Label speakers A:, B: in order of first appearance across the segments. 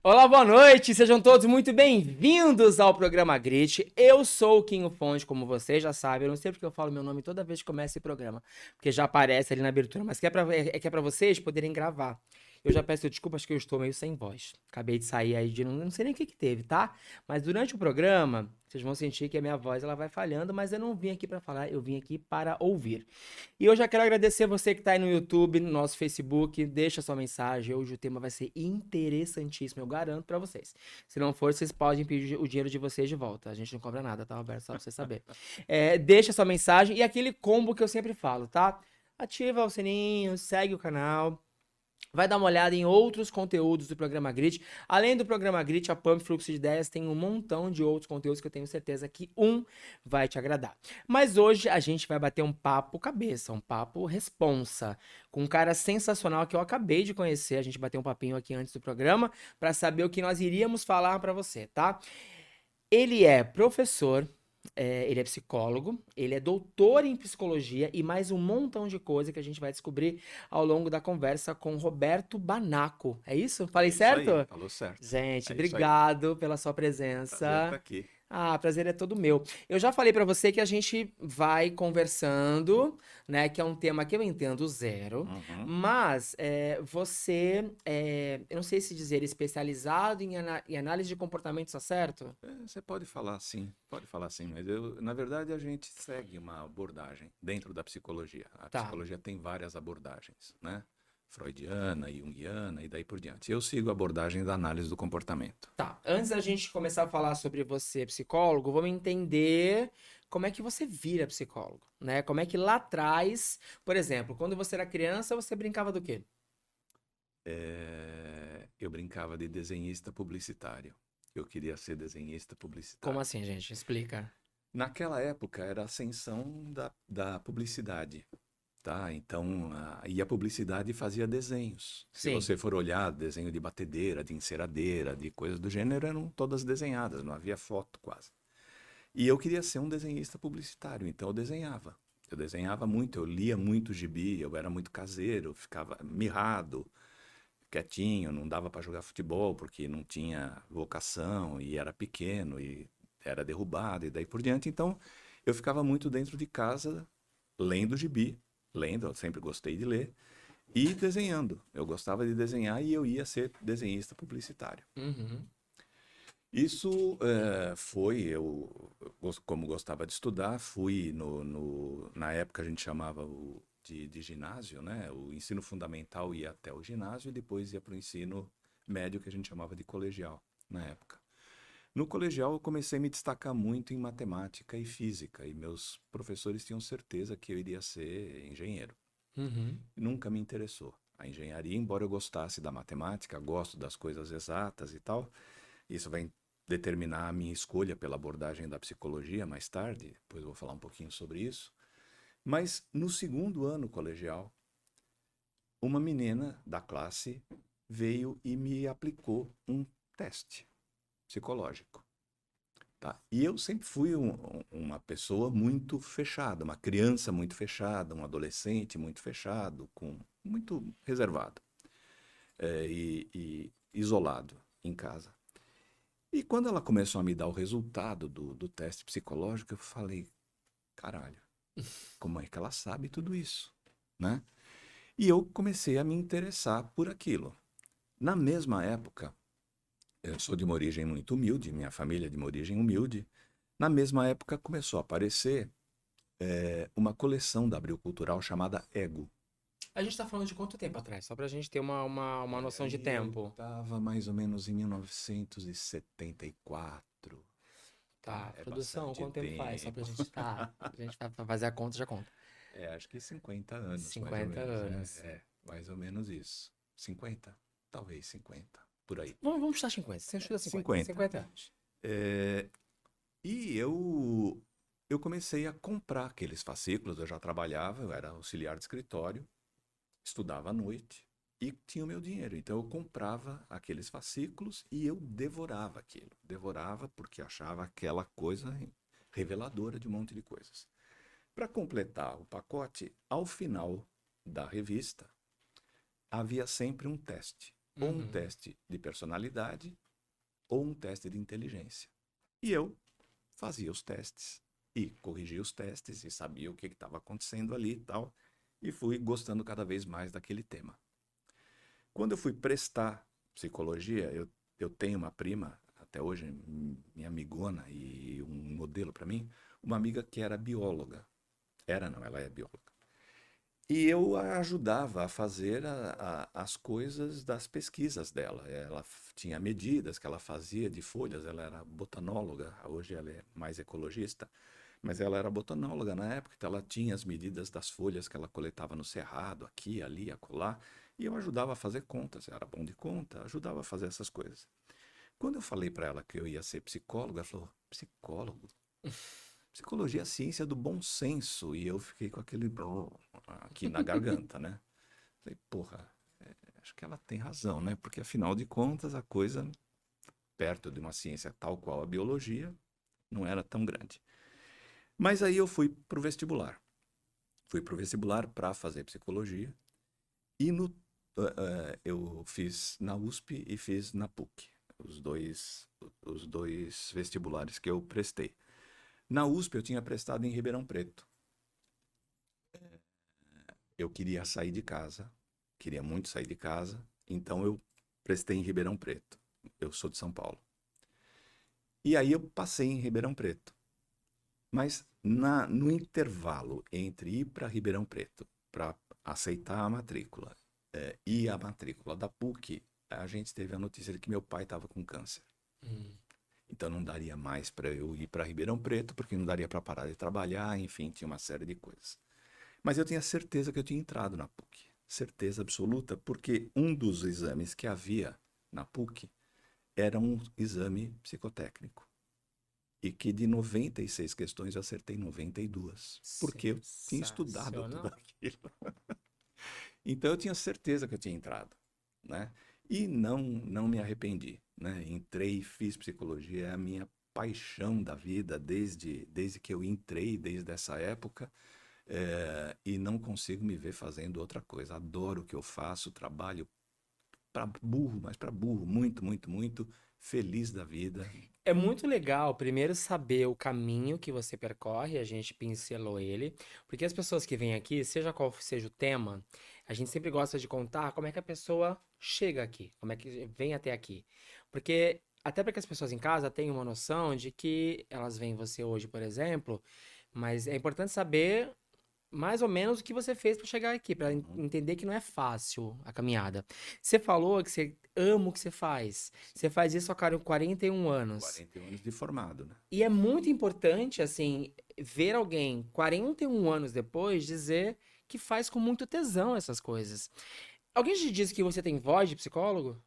A: Olá, boa noite, sejam todos muito bem-vindos ao programa Grit. Eu sou o Quinho Fonte, como vocês já sabem, eu não sei porque eu falo meu nome toda vez que começa esse programa, porque já aparece ali na abertura, mas que é pra vocês poderem gravar. Eu já peço desculpas que eu estou meio sem voz. Acabei de sair aí de não sei nem o que teve, tá? Mas durante o programa, vocês vão sentir que a minha voz ela vai falhando, mas eu não vim aqui pra falar, eu vim aqui para ouvir. E eu já quero agradecer você que tá aí no YouTube, no nosso Facebook, deixa sua mensagem, hoje o tema vai ser interessantíssimo, eu garanto pra vocês. Se não for, vocês podem pedir o dinheiro de vocês de volta, a gente não cobra nada, tá, Roberto? Só pra você saber. Deixa sua mensagem e aquele combo que eu sempre falo, tá? Ativa o sininho, segue o canal. Vai dar uma olhada em outros conteúdos do Programa Grit. Além do Programa Grit, a Pump Fluxo de Ideias tem um montão de outros conteúdos que eu tenho certeza que vai te agradar. Mas hoje a gente vai bater um papo cabeça, um papo responsa, com um cara sensacional que eu acabei de conhecer. A gente bateu um papinho aqui antes do programa para saber o que nós iríamos falar para você, tá? Ele é professor, ele é psicólogo, ele é doutor em psicologia e mais um montão de coisa que a gente vai descobrir ao longo da conversa com Roberto Banaco. É isso? Falei certo?
B: Isso aí, falou certo.
A: Gente,
B: É isso aí.
A: obrigado pela sua
B: Prazer
A: presença.
B: estar aqui.
A: Ah, prazer é todo meu. Eu já falei pra você que a gente vai conversando, né? Que é um tema que eu entendo zero, mas você, eu não sei se dizer especializado em análise de comportamento, tá certo?
B: Você pode falar sim, mas na verdade a gente segue uma abordagem dentro da psicologia. A
A: Tá.
B: psicologia tem várias abordagens, né? Freudiana, Jungiana e daí por diante. Eu sigo a abordagem da análise do comportamento.
A: Tá, antes da gente começar a falar sobre você, psicólogo, vamos entender como é que você vira psicólogo, né? Como é que lá atrás, por exemplo, quando você era criança, você brincava do quê?
B: Eu brincava de desenhista publicitário. Eu queria ser desenhista publicitário.
A: Como assim, gente? Explica.
B: Naquela época era a ascensão da publicidade. Tá, então, e a publicidade fazia desenhos. Se
A: Sim.
B: você for olhar, desenho de batedeira, de enceradeira, de coisas do gênero, eram todas desenhadas, não havia foto quase. E eu queria ser um desenhista publicitário, então eu desenhava. Eu desenhava muito, eu lia muito gibi, eu era muito caseiro, ficava mirrado, quietinho, não dava para jogar futebol porque não tinha vocação e era pequeno e era derrubado e daí por diante. Então, eu ficava muito dentro de casa lendo gibi. Lendo, eu sempre gostei de ler, e desenhando. Eu gostava de desenhar e eu ia ser desenhista publicitário.
A: Uhum.
B: Isso como gostava de estudar, fui na época a gente chamava de ginásio, né? O ensino fundamental ia até o ginásio e depois ia para o ensino médio, que a gente chamava de colegial, na época. No colegial eu comecei a me destacar muito em matemática e física, e meus professores tinham certeza que eu iria ser engenheiro.
A: Uhum.
B: Nunca me interessou a engenharia, embora eu gostasse da matemática, gosto das coisas exatas e tal. Isso vai determinar a minha escolha pela abordagem da psicologia mais tarde, depois eu vou falar um pouquinho sobre isso. Mas no segundo ano colegial, uma menina da classe veio e me aplicou um teste psicológico. Tá? E eu sempre fui uma pessoa muito fechada, uma criança muito fechada, um adolescente muito fechado, muito reservado e isolado em casa. E quando ela começou a me dar o resultado do teste psicológico, eu falei, caralho, como é que ela sabe tudo isso? Né? E eu comecei a me interessar por aquilo. Na mesma época, eu sou de uma origem muito humilde, minha família é de uma origem humilde. Na mesma época começou a aparecer uma coleção da Abril Cultural chamada Ego.
A: A gente tá falando de quanto tempo atrás? Só pra gente ter uma noção de
B: Eu
A: tempo.
B: estava mais ou menos em 1974.
A: Tá,
B: É
A: produção,
B: bastante
A: quanto tempo faz? Só pra
B: tempo.
A: gente, tá, a gente vai fazer a conta, já conta.
B: Acho que 50 anos, mais ou
A: 50
B: menos.
A: anos.
B: Mais ou menos isso. 50? Talvez 50, por aí.
A: Vamos chutar 50, você chuta 50. 50 anos.
B: E eu comecei a comprar aqueles fascículos, eu já trabalhava, eu era auxiliar de escritório, estudava à noite, e tinha o meu dinheiro. Então eu comprava aqueles fascículos e eu devorava aquilo. Devorava porque achava aquela coisa reveladora de um monte de coisas. Para completar o pacote, ao final da revista, havia sempre um teste. Ou um
A: Uhum.
B: teste de personalidade, ou um teste de inteligência. E eu fazia os testes, e corrigia os testes, e sabia o que estava acontecendo ali e tal, e fui gostando cada vez mais daquele tema. Quando eu fui prestar psicologia, eu tenho uma prima, até hoje, minha amigona e um modelo para mim, uma amiga que era bióloga. Era não, ela é bióloga. E eu a ajudava a fazer as coisas das pesquisas dela. Ela tinha medidas que ela fazia de folhas, ela era botanóloga, hoje ela é mais ecologista, mas ela era botanóloga na época, então ela tinha as medidas das folhas que ela coletava no cerrado, aqui, ali, acolá, e eu ajudava a fazer contas, eu era bom de conta, ajudava a fazer essas coisas. Quando eu falei para ela que eu ia ser psicóloga, ela falou: psicólogo? Psicologia é a ciência do bom senso. E eu fiquei com aquele aqui na garganta, né? Falei, porra, acho que ela tem razão, né? Porque afinal de contas a coisa, perto de uma ciência tal qual a biologia, não era tão grande. Mas aí eu fui pro vestibular. Fui pro vestibular para fazer psicologia. E eu fiz na USP e fiz na PUC. Os dois vestibulares que eu prestei. Na USP eu tinha prestado em Ribeirão Preto. Eu queria sair de casa, queria muito sair de casa, então eu prestei em Ribeirão Preto. Eu sou de São Paulo. E aí eu passei em Ribeirão Preto. Mas no intervalo entre ir para Ribeirão Preto, para aceitar a matrícula, e a matrícula da PUC, a gente teve a notícia de que meu pai estava com câncer.
A: Hum.
B: Então não daria mais para eu ir para Ribeirão Preto, porque não daria para parar de trabalhar, enfim, tinha uma série de coisas. Mas eu tinha certeza que eu tinha entrado na PUC. Certeza absoluta, porque um dos exames que havia na PUC era um exame psicotécnico. E que de 96 questões eu acertei 92. Porque eu tinha estudado tudo
A: Sensacional.
B: aquilo. Então eu tinha certeza que eu tinha entrado, né? E não me arrependi, né? Entrei, fiz psicologia, é a minha paixão da vida desde que eu entrei, desde essa época. E não consigo me ver fazendo outra coisa. Adoro o que eu faço, trabalho para burro, mas para burro, muito, muito, muito feliz da vida.
A: É muito legal, primeiro, saber o caminho que você percorre, a gente pincelou ele, porque as pessoas que vêm aqui, seja qual seja o tema, a gente sempre gosta de contar como é que a pessoa chega aqui, como é que vem até aqui. Porque, até para que as pessoas em casa tenham uma noção de que elas veem você hoje, por exemplo, mas é importante saber mais ou menos o que você fez para chegar aqui, para
B: Uhum,
A: entender que não é fácil a caminhada. Você falou que você ama o que você faz.
B: sim.
A: Você faz isso há 41 anos.
B: 41 anos de formado, né?
A: E é muito importante, assim, ver alguém 41 anos depois dizer que faz com muito tesão essas coisas. Alguém te disse que você tem voz de psicólogo?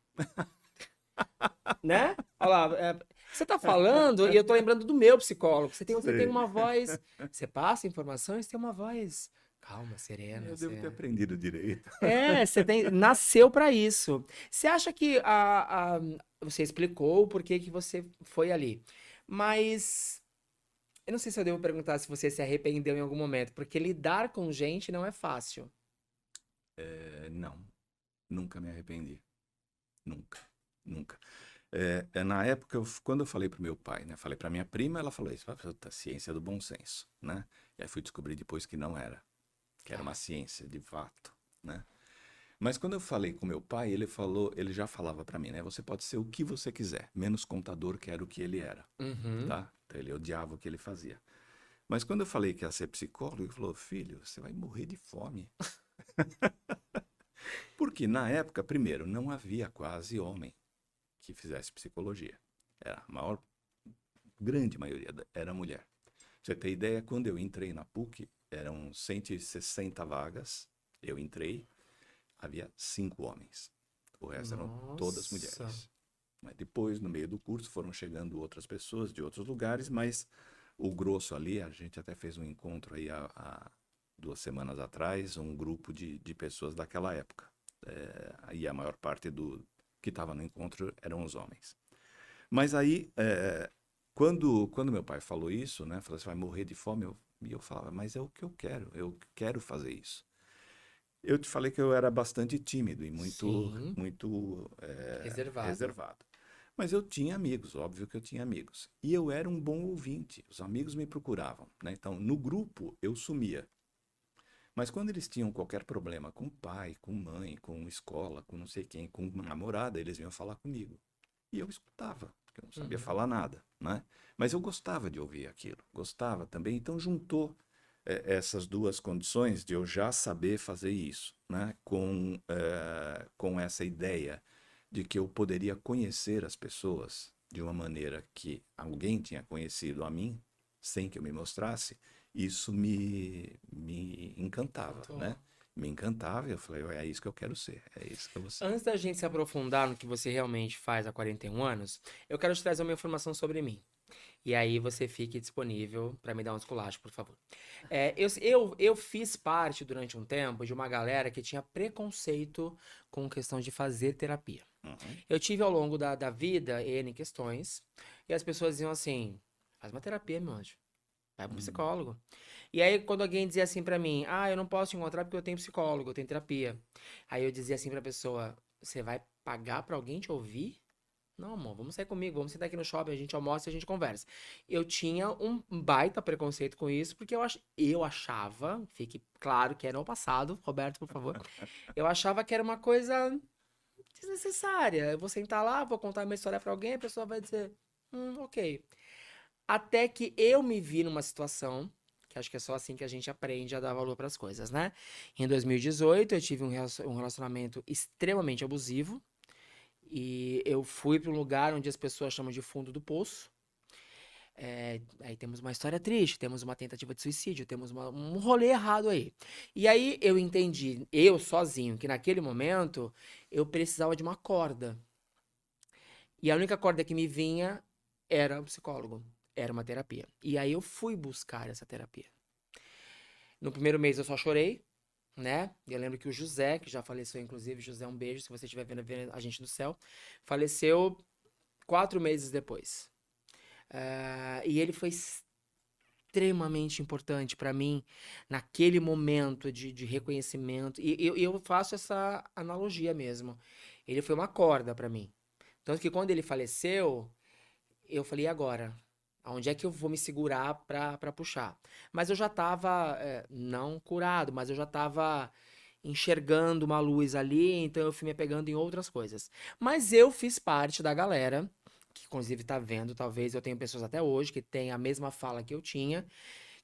A: Né? Olha lá, você tá falando e eu tô lembrando do meu psicólogo. Você tem
B: Sei.
A: uma voz, você passa informações, tem uma voz calma, serena.
B: Eu devo ter aprendido direito.
A: Nasceu pra isso. Você acha que você explicou o porquê que você foi ali, mas eu não sei se eu devo perguntar se você se arrependeu em algum momento, porque lidar com gente não é fácil.
B: Não, nunca me arrependi. Nunca, nunca. Na época, quando eu falei para o meu pai, né? Falei para minha prima, ela falou isso, ciência do bom senso, né? E aí fui descobrir depois que não era, que era uma ciência de fato, né? Mas quando eu falei com meu pai, ele já falava para mim, né? Você pode ser o que você quiser, menos contador que era o que ele era,
A: Uhum.
B: tá? Então ele odiava o que ele fazia. Mas quando eu falei que ia ser psicólogo, ele falou, filho, você vai morrer de fome. Porque na época, primeiro, não havia quase homem que fizesse psicologia. Era a maior, grande maioria era mulher. Pra você ter ideia, quando eu entrei na PUC, eram 160 vagas, eu entrei, havia 5 homens. O resto eram todas
A: Nossa.
B: mulheres. Mas depois, no meio do curso, foram chegando outras pessoas de outros lugares, mas o grosso ali, a gente até fez um encontro aí há 2 semanas atrás, um grupo de pessoas daquela época. Aí a maior parte do que estava no encontro eram os homens. Mas aí, quando meu pai falou isso, né, falou, você vai morrer de fome, e eu falava, mas é o que eu quero fazer isso. Eu te falei que eu era bastante tímido e
A: Sim,
B: muito
A: reservado.
B: reservado. Mas eu tinha amigos, óbvio que eu tinha amigos. E eu era um bom ouvinte, os amigos me procuravam, né? Então, no grupo, eu sumia. Mas quando eles tinham qualquer problema com pai, com mãe, com escola, com não sei quem, com namorada, eles vinham falar comigo. E eu escutava, porque eu não sabia
A: Uhum.
B: falar nada, né? Mas eu gostava de ouvir aquilo, gostava também. Então juntou essas duas condições de eu já saber fazer isso, né? Com essa ideia de que eu poderia conhecer as pessoas de uma maneira que alguém tinha conhecido a mim, sem que eu me mostrasse, isso me encantava, né?
A: Pontual.
B: Me encantava e eu falei, é isso que eu quero ser, é isso que eu vou ser.
A: Antes da gente se aprofundar no que você realmente faz há 41 anos, eu quero te trazer uma informação sobre mim. E aí você fique disponível para me dar um esculacho, por favor. Eu fiz parte durante um tempo de uma galera que tinha preconceito com questão de fazer terapia.
B: Uhum,
A: Eu tive ao longo da vida N questões, e as pessoas diziam assim: faz uma terapia, meu anjo. Vai pro
B: uhum,
A: psicólogo. E aí, quando alguém dizia assim pra mim, eu não posso te encontrar porque eu tenho psicólogo, eu tenho terapia. Aí eu dizia assim pra pessoa, você vai pagar pra alguém te ouvir? Não, amor, vamos sair comigo, vamos sentar aqui no shopping, a gente almoça e a gente conversa. Eu tinha um baita preconceito com isso, porque eu achava, fique claro que era no passado, Roberto, por favor, eu achava que era uma coisa desnecessária. Eu vou sentar lá, vou contar minha história pra alguém, a pessoa vai dizer, ok. Até que eu me vi numa situação, que acho que é só assim que a gente aprende a dar valor para as coisas, né? Em 2018, eu tive um relacionamento extremamente abusivo. E eu fui para um lugar onde as pessoas chamam de fundo do poço. Aí temos uma história triste, temos uma tentativa de suicídio, temos um rolê errado aí. E aí eu entendi, eu sozinho, que naquele momento eu precisava de uma corda. E a única corda que me vinha era um psicólogo, era uma terapia. E aí eu fui buscar essa terapia. No primeiro mês eu só chorei, né? E eu lembro que o José, que já faleceu, inclusive, José, um beijo, se você estiver vendo a gente do céu, faleceu 4 meses depois. E ele foi extremamente importante pra mim naquele momento de reconhecimento. E eu faço essa analogia mesmo. Ele foi uma corda pra mim. Tanto que quando ele faleceu, eu falei, e agora? Aonde é que eu vou me segurar pra puxar? Mas eu já tava, não curado, mas eu já tava enxergando uma luz ali, então eu fui me pegando em outras coisas. Mas eu fiz parte da galera, que inclusive tá vendo, talvez eu tenha pessoas até hoje que têm a mesma fala que eu tinha,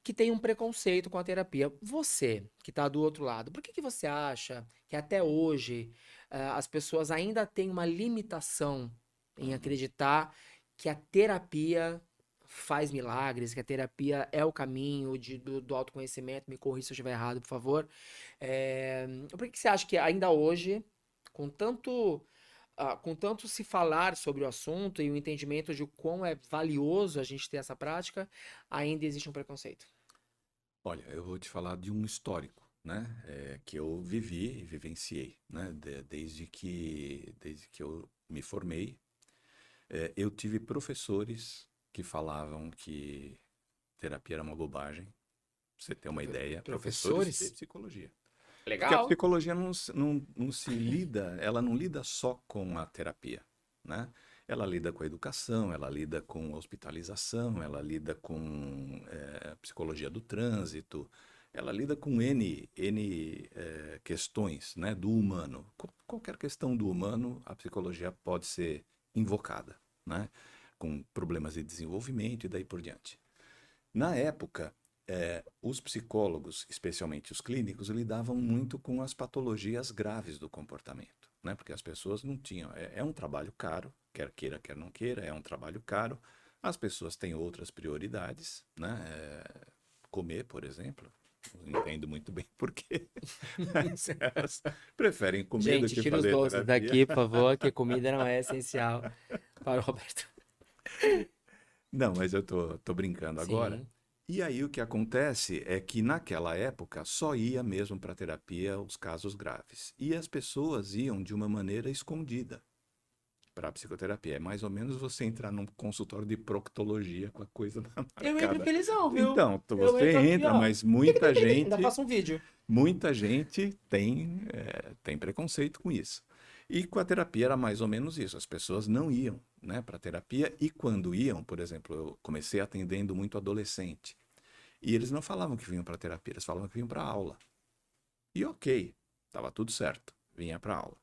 A: que tem um preconceito com a terapia. Você, que tá do outro lado, por que que você acha que até hoje as pessoas ainda têm uma limitação em
B: uhum.
A: acreditar que a terapia faz milagres, que a terapia é o caminho do autoconhecimento? Me corrija se eu estiver errado, por favor. Por que que você acha que ainda hoje, com tanto se falar sobre o assunto e o entendimento de quão é valioso a gente ter essa prática, ainda existe um preconceito?
B: Olha, eu vou te falar de um histórico, né? Que eu vivi e vivenciei, né? Desde que eu me formei, eu tive professores que falavam que terapia era uma bobagem. Pra você ter uma ideia, professores de
A: Professores?
B: psicologia. Porque a
A: Legal.
B: psicologia não se lida, ela não lida só com a terapia, né? Ela lida com a educação, ela lida com a hospitalização, ela lida com psicologia do trânsito, ela lida com N questões, né, do humano. Qualquer questão do humano, a psicologia pode ser invocada, né? Com problemas de desenvolvimento e daí por diante. Na época, os psicólogos, especialmente os clínicos, lidavam muito com as patologias graves do comportamento, né? Porque as pessoas não tinham. É um trabalho caro, quer queira, quer não queira, é um trabalho caro. As pessoas têm outras prioridades, né? Comer, por exemplo. Não entendo muito bem por quê. Mas elas preferem comer do
A: Gente,
B: que
A: tira os
B: fazer
A: doces
B: terapia.
A: daqui, por favor, que comida não é essencial para o Roberto.
B: Não, mas eu tô brincando agora.
A: Sim.
B: E aí o que acontece é que naquela época só ia mesmo para terapia os casos graves. E as pessoas iam de uma maneira escondida para a psicoterapia. É mais ou menos você entrar num consultório de proctologia com a coisa
A: Eu entro
B: marcada.
A: felizão, viu?
B: Então,
A: Eu
B: você
A: entro aqui,
B: entra,
A: ó.
B: mas
A: Ainda faço um vídeo.
B: muita gente tem preconceito com isso. E com a terapia era mais ou menos isso. As pessoas não iam, né, para terapia e quando iam, por exemplo, eu comecei atendendo muito adolescente. E eles não falavam que vinham para terapia, eles falavam que vinham para aula. E ok, estava tudo certo, vinha para aula.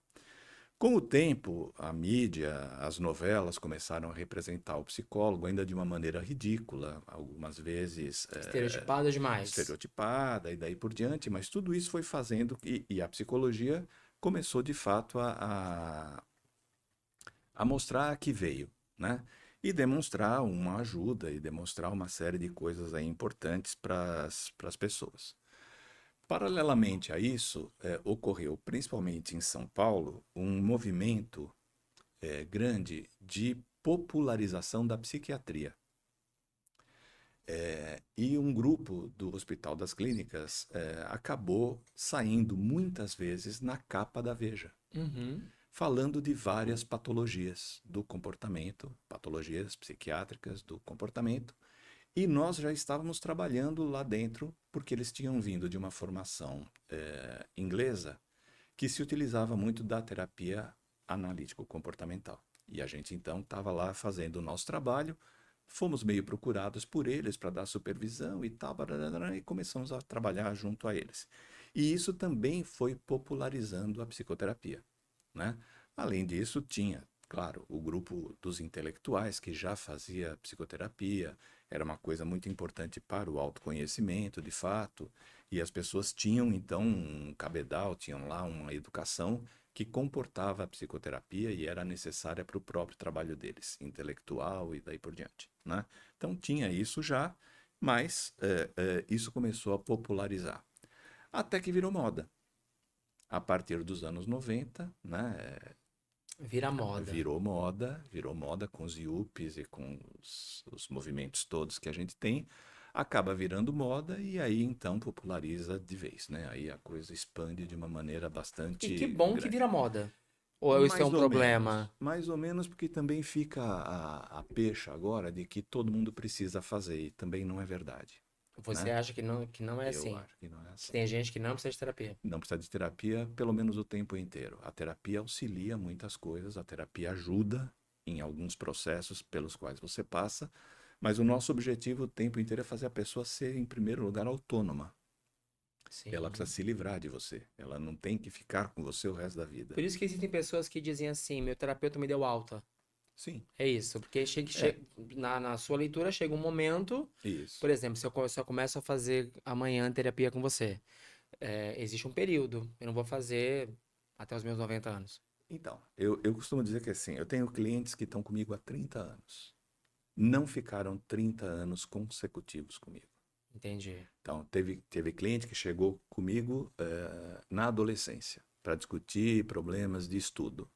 B: Com o tempo, a mídia, as novelas começaram a representar o psicólogo ainda de uma maneira ridícula, algumas vezes
A: Estereotipada demais.
B: estereotipada e daí por diante, mas tudo isso foi fazendo e a psicologia começou de fato a mostrar que veio, né? E demonstrar uma ajuda e demonstrar uma série de coisas aí importantes para as pessoas. Paralelamente a isso, ocorreu, principalmente em São Paulo, um movimento grande de popularização da psiquiatria. E um grupo do Hospital das Clínicas acabou saindo muitas vezes na capa da Veja,
A: Uhum.
B: falando de várias patologias do comportamento, patologias psiquiátricas do comportamento, e nós já estávamos trabalhando lá dentro, porque eles tinham vindo de uma formação inglesa que se utilizava muito da terapia analítico-comportamental. E a gente então estava lá fazendo o nosso trabalho, fomos meio procurados por eles para dar supervisão e tal, e começamos a trabalhar junto a eles. E isso também foi popularizando a psicoterapia, né? Além disso, tinha, claro, o grupo dos intelectuais que já fazia psicoterapia, era uma coisa muito importante para o autoconhecimento, de fato, e as pessoas tinham então um cabedal, tinham lá uma educação que comportava a psicoterapia e era necessária para o próprio trabalho deles, intelectual e daí por diante, né? Então tinha isso já, mas isso começou a popularizar, até que virou moda. A partir dos anos 90, né,
A: Vira moda.
B: virou moda com os IUPs e com os movimentos todos que a gente tem, acaba virando moda e aí então populariza de vez, né? Aí a coisa expande de uma maneira
A: E que
B: bastante
A: bom que
B: grande.
A: vira moda. Ou isso é um problema?
B: Mais ou menos porque também fica a pecha agora de que todo mundo precisa fazer e também não é verdade,
A: Você
B: né?
A: acha que não é
B: Eu
A: assim?
B: acho que não é
A: Que
B: assim.
A: tem gente que não precisa de terapia.
B: Não precisa de terapia pelo menos o tempo inteiro. A terapia auxilia muitas coisas, a terapia ajuda em alguns processos pelos quais você passa, mas o nosso objetivo o tempo inteiro é fazer a pessoa ser, em primeiro lugar, autônoma. Ela precisa
A: Sim.
B: se livrar de você. Ela não tem que ficar com você o resto da vida.
A: Por isso que existem pessoas que dizem assim, meu terapeuta me deu alta.
B: Sim,
A: É isso, porque
B: é
A: na sua leitura chega um momento,
B: isso.
A: por exemplo, se eu começo a fazer amanhã terapia com você, existe um período, eu não vou fazer até os meus 90 anos.
B: Então, eu costumo dizer que assim, eu tenho clientes que estão comigo há 30 anos. Não ficaram 30 anos consecutivos comigo.
A: Entendi.
B: Então, teve cliente que chegou comigo na adolescência para discutir problemas de estudo.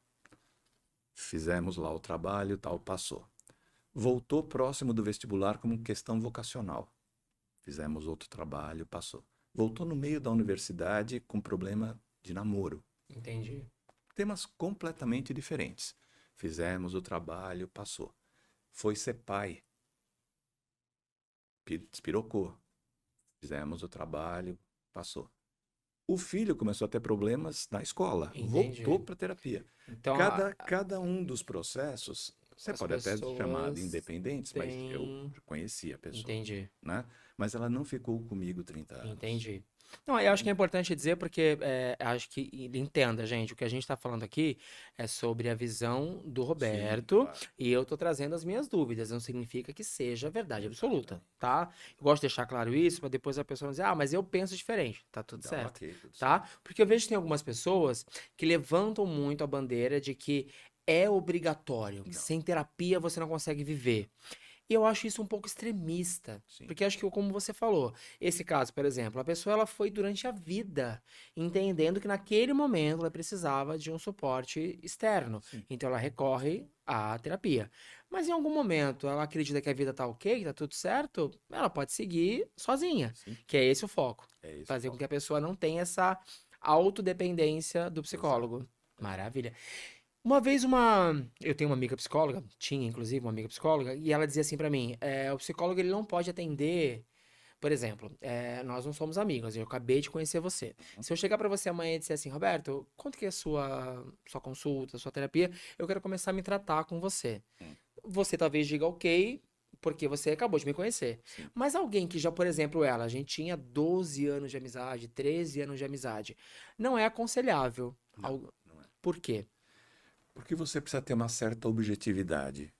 B: Fizemos lá o trabalho, tal, passou. Voltou próximo do vestibular como questão vocacional. Fizemos outro trabalho, passou. Voltou no meio da universidade com problema de namoro.
A: Entendi.
B: Temas completamente diferentes. Fizemos o trabalho, passou. Foi ser pai. Despirocou. Fizemos o trabalho, passou. O filho começou a ter problemas na escola, voltou
A: Entendi.
B: para terapia.
A: Então,
B: Cada um dos processos, você
A: as
B: pode até chamar de
A: pessoas
B: independentes, mas eu
A: têm.
B: conheci a pessoa,
A: Entendi.
B: né? Mas ela não ficou comigo 30 anos.
A: Entendi. Não, eu acho que é importante dizer porque acho que entenda, gente, o que a gente está falando aqui é sobre a visão do
B: Sim,
A: Roberto
B: claro.
A: e eu tô trazendo as minhas dúvidas, não significa que seja verdade absoluta,
B: Exatamente.
A: tá? Eu gosto de deixar claro isso para depois a pessoa não dizer, ah, mas eu penso diferente, tá tudo
B: Então,
A: certo,
B: ok, tudo certo.
A: tá? Porque eu vejo que tem algumas pessoas que levantam muito a bandeira de que é obrigatório, que
B: Não.
A: sem terapia você não consegue viver. E eu acho isso um pouco extremista,
B: Sim.
A: porque acho que, como você falou, esse caso, por exemplo, a pessoa ela foi durante a vida entendendo que naquele momento ela precisava de um suporte externo,
B: Sim.
A: então ela recorre à terapia. Mas em algum momento ela acredita que a vida tá ok, tá tudo certo, ela pode seguir sozinha,
B: Sim.
A: que é esse o foco,
B: É isso.
A: fazer com que a pessoa não tenha essa autodependência do
B: Exato.
A: psicólogo.
B: Exato.
A: Maravilha. Eu tenho uma amiga psicóloga, tinha inclusive uma amiga psicóloga, e ela dizia assim pra mim, o psicólogo ele não pode atender, por exemplo, nós não somos amigos, eu acabei de conhecer você.
B: Uhum.
A: Se eu chegar pra você amanhã e disser assim, Roberto, quanto que é a sua consulta, sua terapia? Eu quero começar a me tratar com você.
B: Hum.
A: Você talvez diga ok, porque você acabou de me conhecer.
B: Sim.
A: Mas alguém que já, por exemplo, a gente tinha 12 anos de amizade, 13 anos de amizade, não é aconselhável.
B: Não, não é.
A: Por quê?
B: Porque você precisa ter uma certa objetividade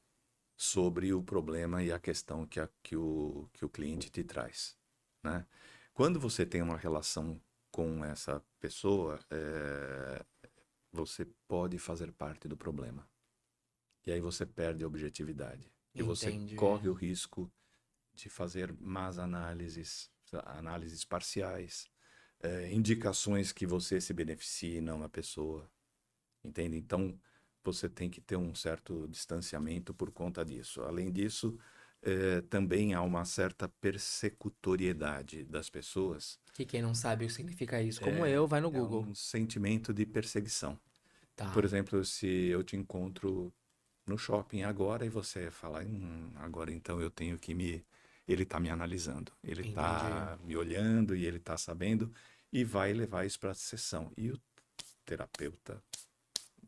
B: sobre o problema e a questão que o cliente te traz, né? Quando você tem uma relação com essa pessoa, você pode fazer parte do problema. E aí você perde a objetividade. E você
A: Entendi.
B: corre o risco de fazer más análises, análises parciais, indicações que você se beneficie e não a pessoa. Entende? Então, você tem que ter um certo distanciamento por conta disso. Além disso, também há uma certa persecutoriedade das pessoas.
A: Que quem não sabe o que significa isso, como eu, vai no
B: É
A: Google.
B: um sentimento de perseguição. Por
A: Tá.
B: exemplo, se eu te encontro no shopping agora e você fala, agora então eu tenho que me. Ele está me analisando, ele
A: Entendi.
B: está me olhando e ele está sabendo e vai levar isso para a sessão. E o terapeuta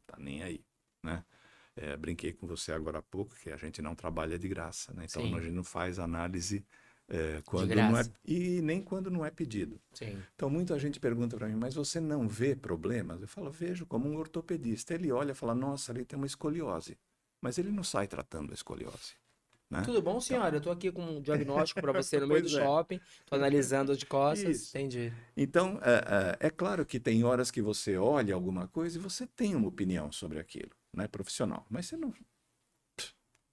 B: tá nem aí, né? Brinquei com você agora há pouco que a gente não trabalha de graça, né? Então a
A: Sim.
B: gente não faz análise
A: De
B: quando não é
A: graça.
B: e nem quando não é pedido.
A: Sim.
B: Então muita gente pergunta para mim, mas você não vê problemas? Eu falo, vejo como um ortopedista. Ele olha e fala, nossa, ali tem uma escoliose, mas ele não sai tratando a escoliose, né?
A: Tudo bom,
B: Então,
A: senhora? Eu tô aqui com um diagnóstico pra você no meio do
B: pois é,
A: shopping. Tô analisando de costas.
B: isso.
A: Entendi.
B: Então, é claro que tem horas que você olha alguma coisa e você tem uma opinião sobre aquilo, né, profissional, mas você não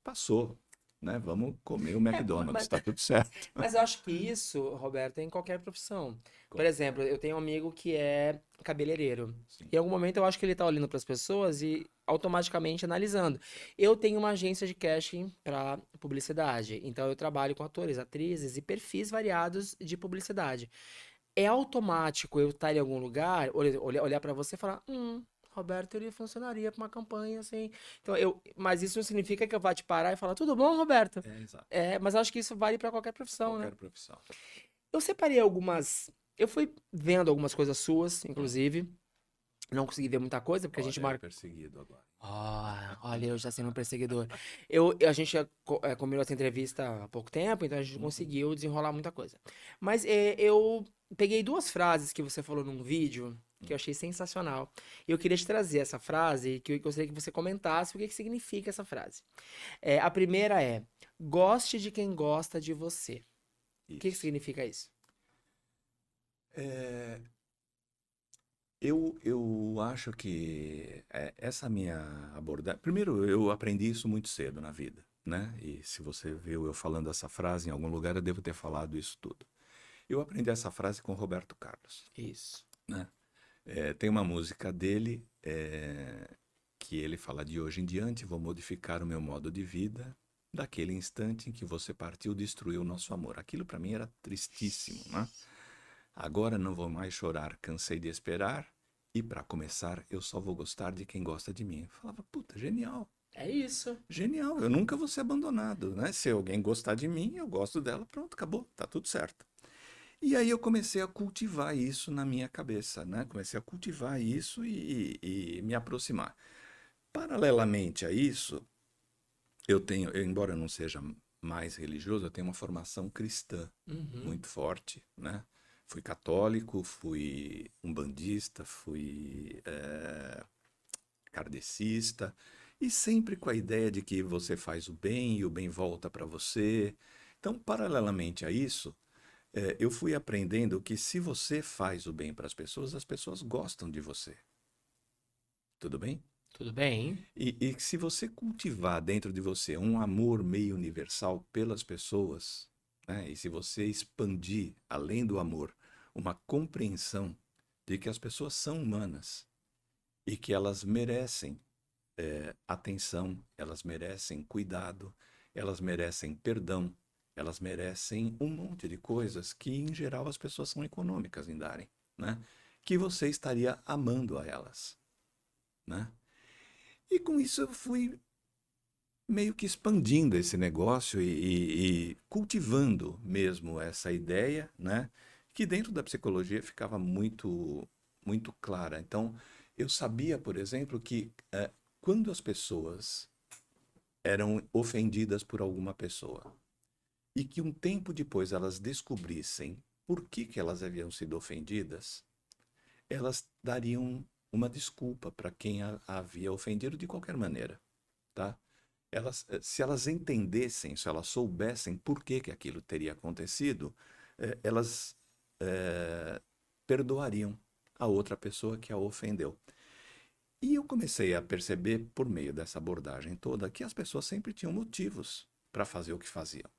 B: passou, né? Vamos comer o McDonald's,
A: Mas,
B: tá tudo certo.
A: mas eu acho que isso, Roberto, é em qualquer profissão. Por exemplo, eu tenho um amigo que é cabeleireiro.
B: Sim,
A: Em algum momento eu acho que ele tá olhando pras pessoas e automaticamente analisando. Eu tenho uma agência de casting para publicidade. Então eu trabalho com atores, atrizes e perfis variados de publicidade. É automático eu estar em algum lugar, olhar para você e falar, Roberto, ele funcionaria para uma campanha assim. Então, mas isso não significa que eu vá te parar e falar, tudo bom, Roberto?
B: exato.
A: Mas eu acho que isso vale para qualquer profissão, né?
B: Qualquer profissão.
A: Eu separei algumas. Eu fui vendo algumas coisas suas, inclusive. Não consegui ver muita coisa, porque a gente
B: Olha, eu
A: marca.
B: perseguido agora.
A: Olha, eu já sendo um perseguidor. A gente já combinou essa entrevista há pouco tempo, então a gente conseguiu desenrolar muita coisa. Mas eu peguei duas frases que você falou num vídeo que eu achei sensacional. E eu queria te trazer essa frase, que eu gostaria que você comentasse o que que significa essa frase. A primeira é: goste de quem gosta de você. O que
B: Isso.
A: significa isso?
B: É, eu acho que essa minha abordagem. Primeiro, eu aprendi isso muito cedo na vida, né? E se você viu eu falando essa frase em algum lugar, eu devo ter falado isso tudo. Eu aprendi essa frase com Roberto Carlos,
A: Isso.
B: né? Tem uma música dele que ele fala: de hoje em diante vou modificar o meu modo de vida. Daquele instante em que você partiu, destruiu o nosso amor. Aquilo para mim era tristíssimo, né? Agora não vou mais chorar, cansei de esperar. E para começar, eu só vou gostar de quem gosta de mim. Eu falava, puta, genial,
A: É isso.
B: genial. Eu nunca vou ser abandonado, né? Se alguém gostar de mim, eu gosto dela, pronto, acabou, tá tudo certo. E aí eu comecei a cultivar isso na minha cabeça, né? Comecei a cultivar isso e me aproximar. Paralelamente a isso, embora eu não seja mais religioso, eu tenho uma formação cristã
A: Uhum.
B: muito forte, né? Fui católico, fui umbandista, fui kardecista, e sempre com a ideia de que você faz o bem e o bem volta para você. Então, paralelamente a isso, eu fui aprendendo que se você faz o bem para as pessoas gostam de você. Tudo bem?
A: Tudo bem?
B: E se você cultivar dentro de você um amor meio universal pelas pessoas, né? E se você expandir, além do amor, uma compreensão de que as pessoas são humanas e que elas merecem atenção, elas merecem cuidado, elas merecem perdão, elas merecem um monte de coisas que, em geral, as pessoas são econômicas em darem, né? Que você estaria amando a elas, né? E com isso eu fui meio que expandindo esse negócio e cultivando mesmo essa ideia, né? Que dentro da psicologia ficava muito clara. Então, eu sabia, por exemplo, que quando as pessoas eram ofendidas por alguma pessoa e que um tempo depois elas descobrissem por que elas haviam sido ofendidas, elas dariam uma desculpa para quem a havia ofendido de qualquer maneira, tá? Se elas entendessem, se elas soubessem por que aquilo teria acontecido, elas perdoariam a outra pessoa que a ofendeu. E eu comecei a perceber, por meio dessa abordagem toda, que as pessoas sempre tinham motivos para fazer o que faziam,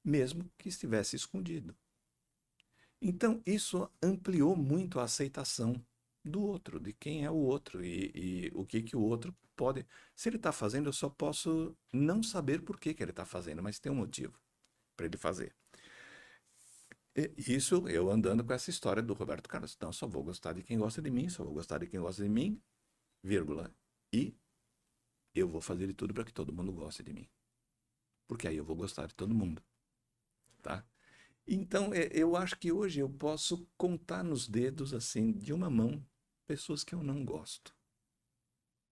B: mesmo que estivesse escondido. Então, isso ampliou muito a aceitação do outro, de quem é o outro e o que o outro pode. Se ele está fazendo, eu só posso não saber por que ele está fazendo, mas tem um motivo para ele fazer. E isso eu andando com essa história do Roberto Carlos. Então, só vou gostar de quem gosta de mim, só vou gostar de quem gosta de mim, vírgula. E eu vou fazer de tudo para que todo mundo goste de mim. Porque aí eu vou gostar de todo mundo, tá? Então, eu acho que hoje eu posso contar nos dedos, assim, de uma mão, pessoas que eu não gosto,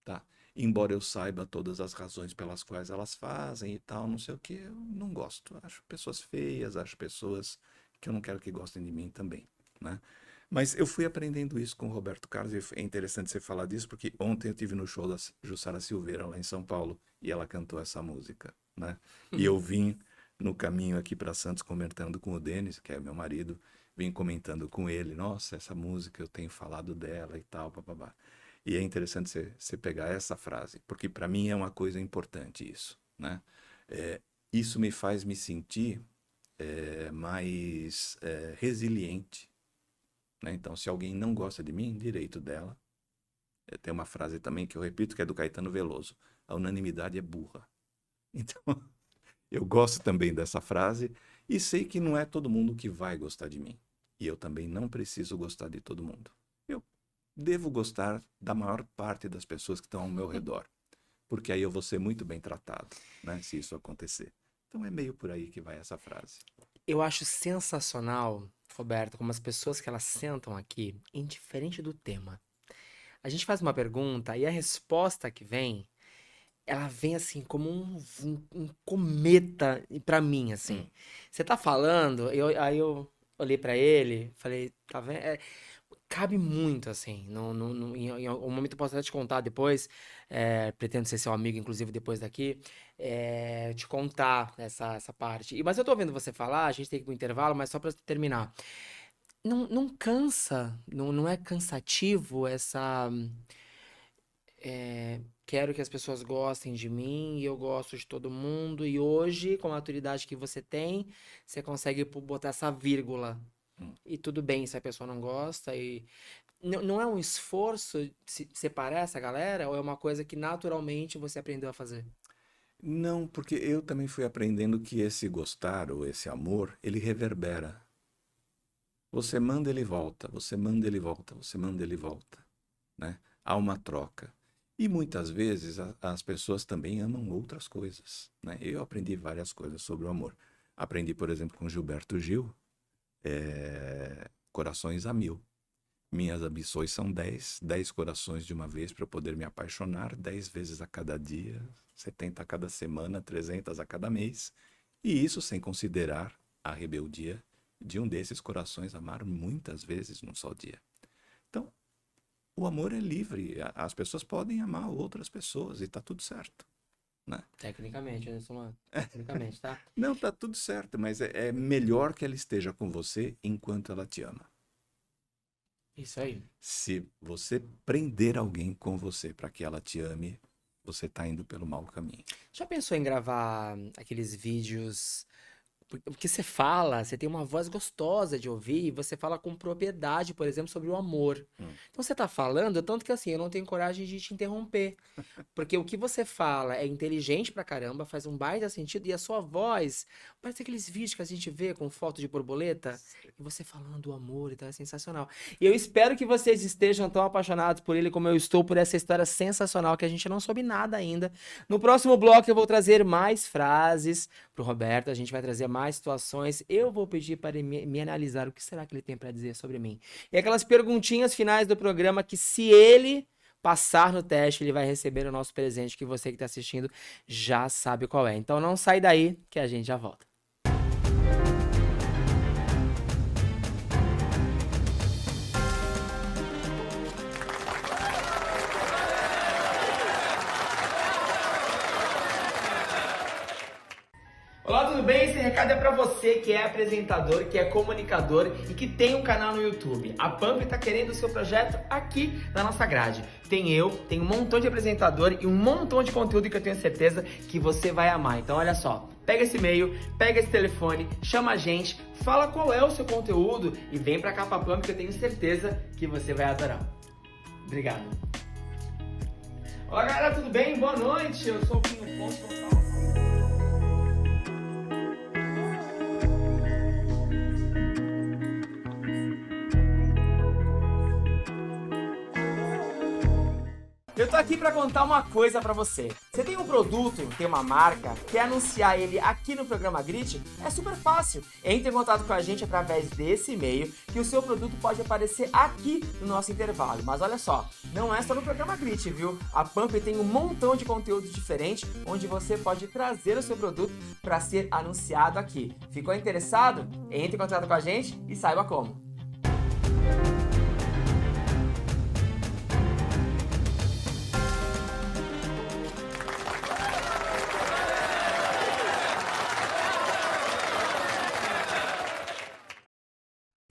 B: tá? Embora eu saiba todas as razões pelas quais elas fazem e tal, não sei o que, eu não gosto. Acho pessoas feias, acho pessoas que eu não quero que gostem de mim também, né? Mas eu fui aprendendo isso com o Roberto Carlos e é interessante você falar disso, porque ontem eu tive no show da Jussara Silveira, lá em São Paulo, e ela cantou essa música, né? E eu vim no caminho aqui para Santos comentando com o Denis, que é meu marido, vim comentando com ele, nossa, essa música eu tenho falado dela e tal, papabá. E é interessante você pegar essa frase, porque para mim é uma coisa importante isso, né? Isso me faz me sentir mais resiliente, né? Então, se alguém não gosta de mim, direito dela. Tem uma frase também que eu repito que é do Caetano Veloso: a unanimidade é burra. Então, eu gosto também dessa frase e sei que não é todo mundo que vai gostar de mim. E eu também não preciso gostar de todo mundo. Eu devo gostar da maior parte das pessoas que estão ao meu redor, porque aí eu vou ser muito bem tratado, né, se isso acontecer. Então é meio por aí que vai essa frase.
A: Eu acho sensacional, Roberto, como as pessoas que elas sentam aqui, indiferente do tema. A gente faz uma pergunta e a resposta que vem, ela vem assim como um cometa pra mim, assim.
B: Hum.
A: Você tá falando, aí eu olhei pra ele, falei, tá vendo? Cabe muito, assim. Em algum momento eu posso até te contar depois. Pretendo ser seu amigo, inclusive, depois daqui. Te contar essa parte. Mas eu tô ouvindo você falar, a gente tem que ir pro intervalo, mas só pra terminar. Não cansa, não é cansativo essa. Quero que as pessoas gostem de mim e eu gosto de todo mundo. E hoje, com a maturidade que você tem, você consegue botar essa vírgula.
B: Hum.
A: E tudo bem se a pessoa não gosta. E não é um esforço se separar essa galera, ou é uma coisa que naturalmente você aprendeu a fazer?
B: Não, porque eu também fui aprendendo que esse gostar ou esse amor, ele reverbera. Você manda, ele volta, você manda, ele volta, você manda, ele volta, né? Há uma troca. E muitas vezes as pessoas também amam outras coisas, né? Eu aprendi várias coisas sobre o amor. Aprendi, por exemplo, com Gilberto Gil, Corações a Mil. Minhas ambições são 10, 10 corações de uma vez para eu poder me apaixonar, 10 vezes a cada dia, 70 a cada semana, 300 a cada mês. E isso sem considerar a rebeldia de um desses corações amar muitas vezes num só dia. Então, o amor é livre, as pessoas podem amar outras pessoas e tá tudo certo, né?
A: Tecnicamente, Anderson, mano. Tecnicamente, tá?
B: Não, tá tudo certo, mas é melhor que ela esteja com você enquanto ela te ama.
A: Isso aí.
B: Se você prender alguém com você para que ela te ame, você tá indo pelo mau caminho.
A: Já pensou em gravar aqueles vídeos? Porque você fala, você tem uma voz gostosa de ouvir, e você fala com propriedade, por exemplo, sobre o amor.
B: Hum.
A: Então você tá falando, tanto que assim, eu não tenho coragem de te interromper. Porque o que você fala é inteligente pra caramba, faz um baita sentido, e a sua voz parece aqueles vídeos que a gente vê com foto de borboleta, e você falando do amor e tal, é sensacional. E eu espero que vocês estejam tão apaixonados por ele como eu estou por essa história sensacional, que a gente não soube nada ainda. No próximo bloco eu vou trazer mais frases pro Roberto, a gente vai trazer mais situações, eu vou pedir para ele me analisar o que será que ele tem pra dizer sobre mim. E aquelas perguntinhas finais do programa que se ele passar no teste, ele vai receber o nosso presente que você que está assistindo já sabe qual é. Então não sai daí que a gente já volta. Olá, tudo bem? Esse recado é para você que é apresentador, que é comunicador e que tem um canal no YouTube. A Pump está querendo o seu projeto aqui na nossa grade. Tem um montão de apresentador e um montão de conteúdo que eu tenho certeza que você vai amar. Então olha só, pega esse e-mail, pega esse telefone, chama a gente, fala qual é o seu conteúdo e vem pra cá pra Pump que eu tenho certeza que você vai adorar. Obrigado. Olá galera, tudo bem? Boa noite, eu sou o Pinho Ponte. Eu tô aqui pra contar uma coisa pra você. Você tem um produto, tem uma marca, quer anunciar ele aqui no programa Grit? É super fácil. Entre em contato com a gente através desse e-mail que o seu produto pode aparecer aqui no nosso intervalo. Mas olha só, não é só no programa Grit, viu? A Pump tem um montão de conteúdos diferentes onde você pode trazer o seu produto para ser anunciado aqui. Ficou interessado? Entre em contato com a gente e saiba como.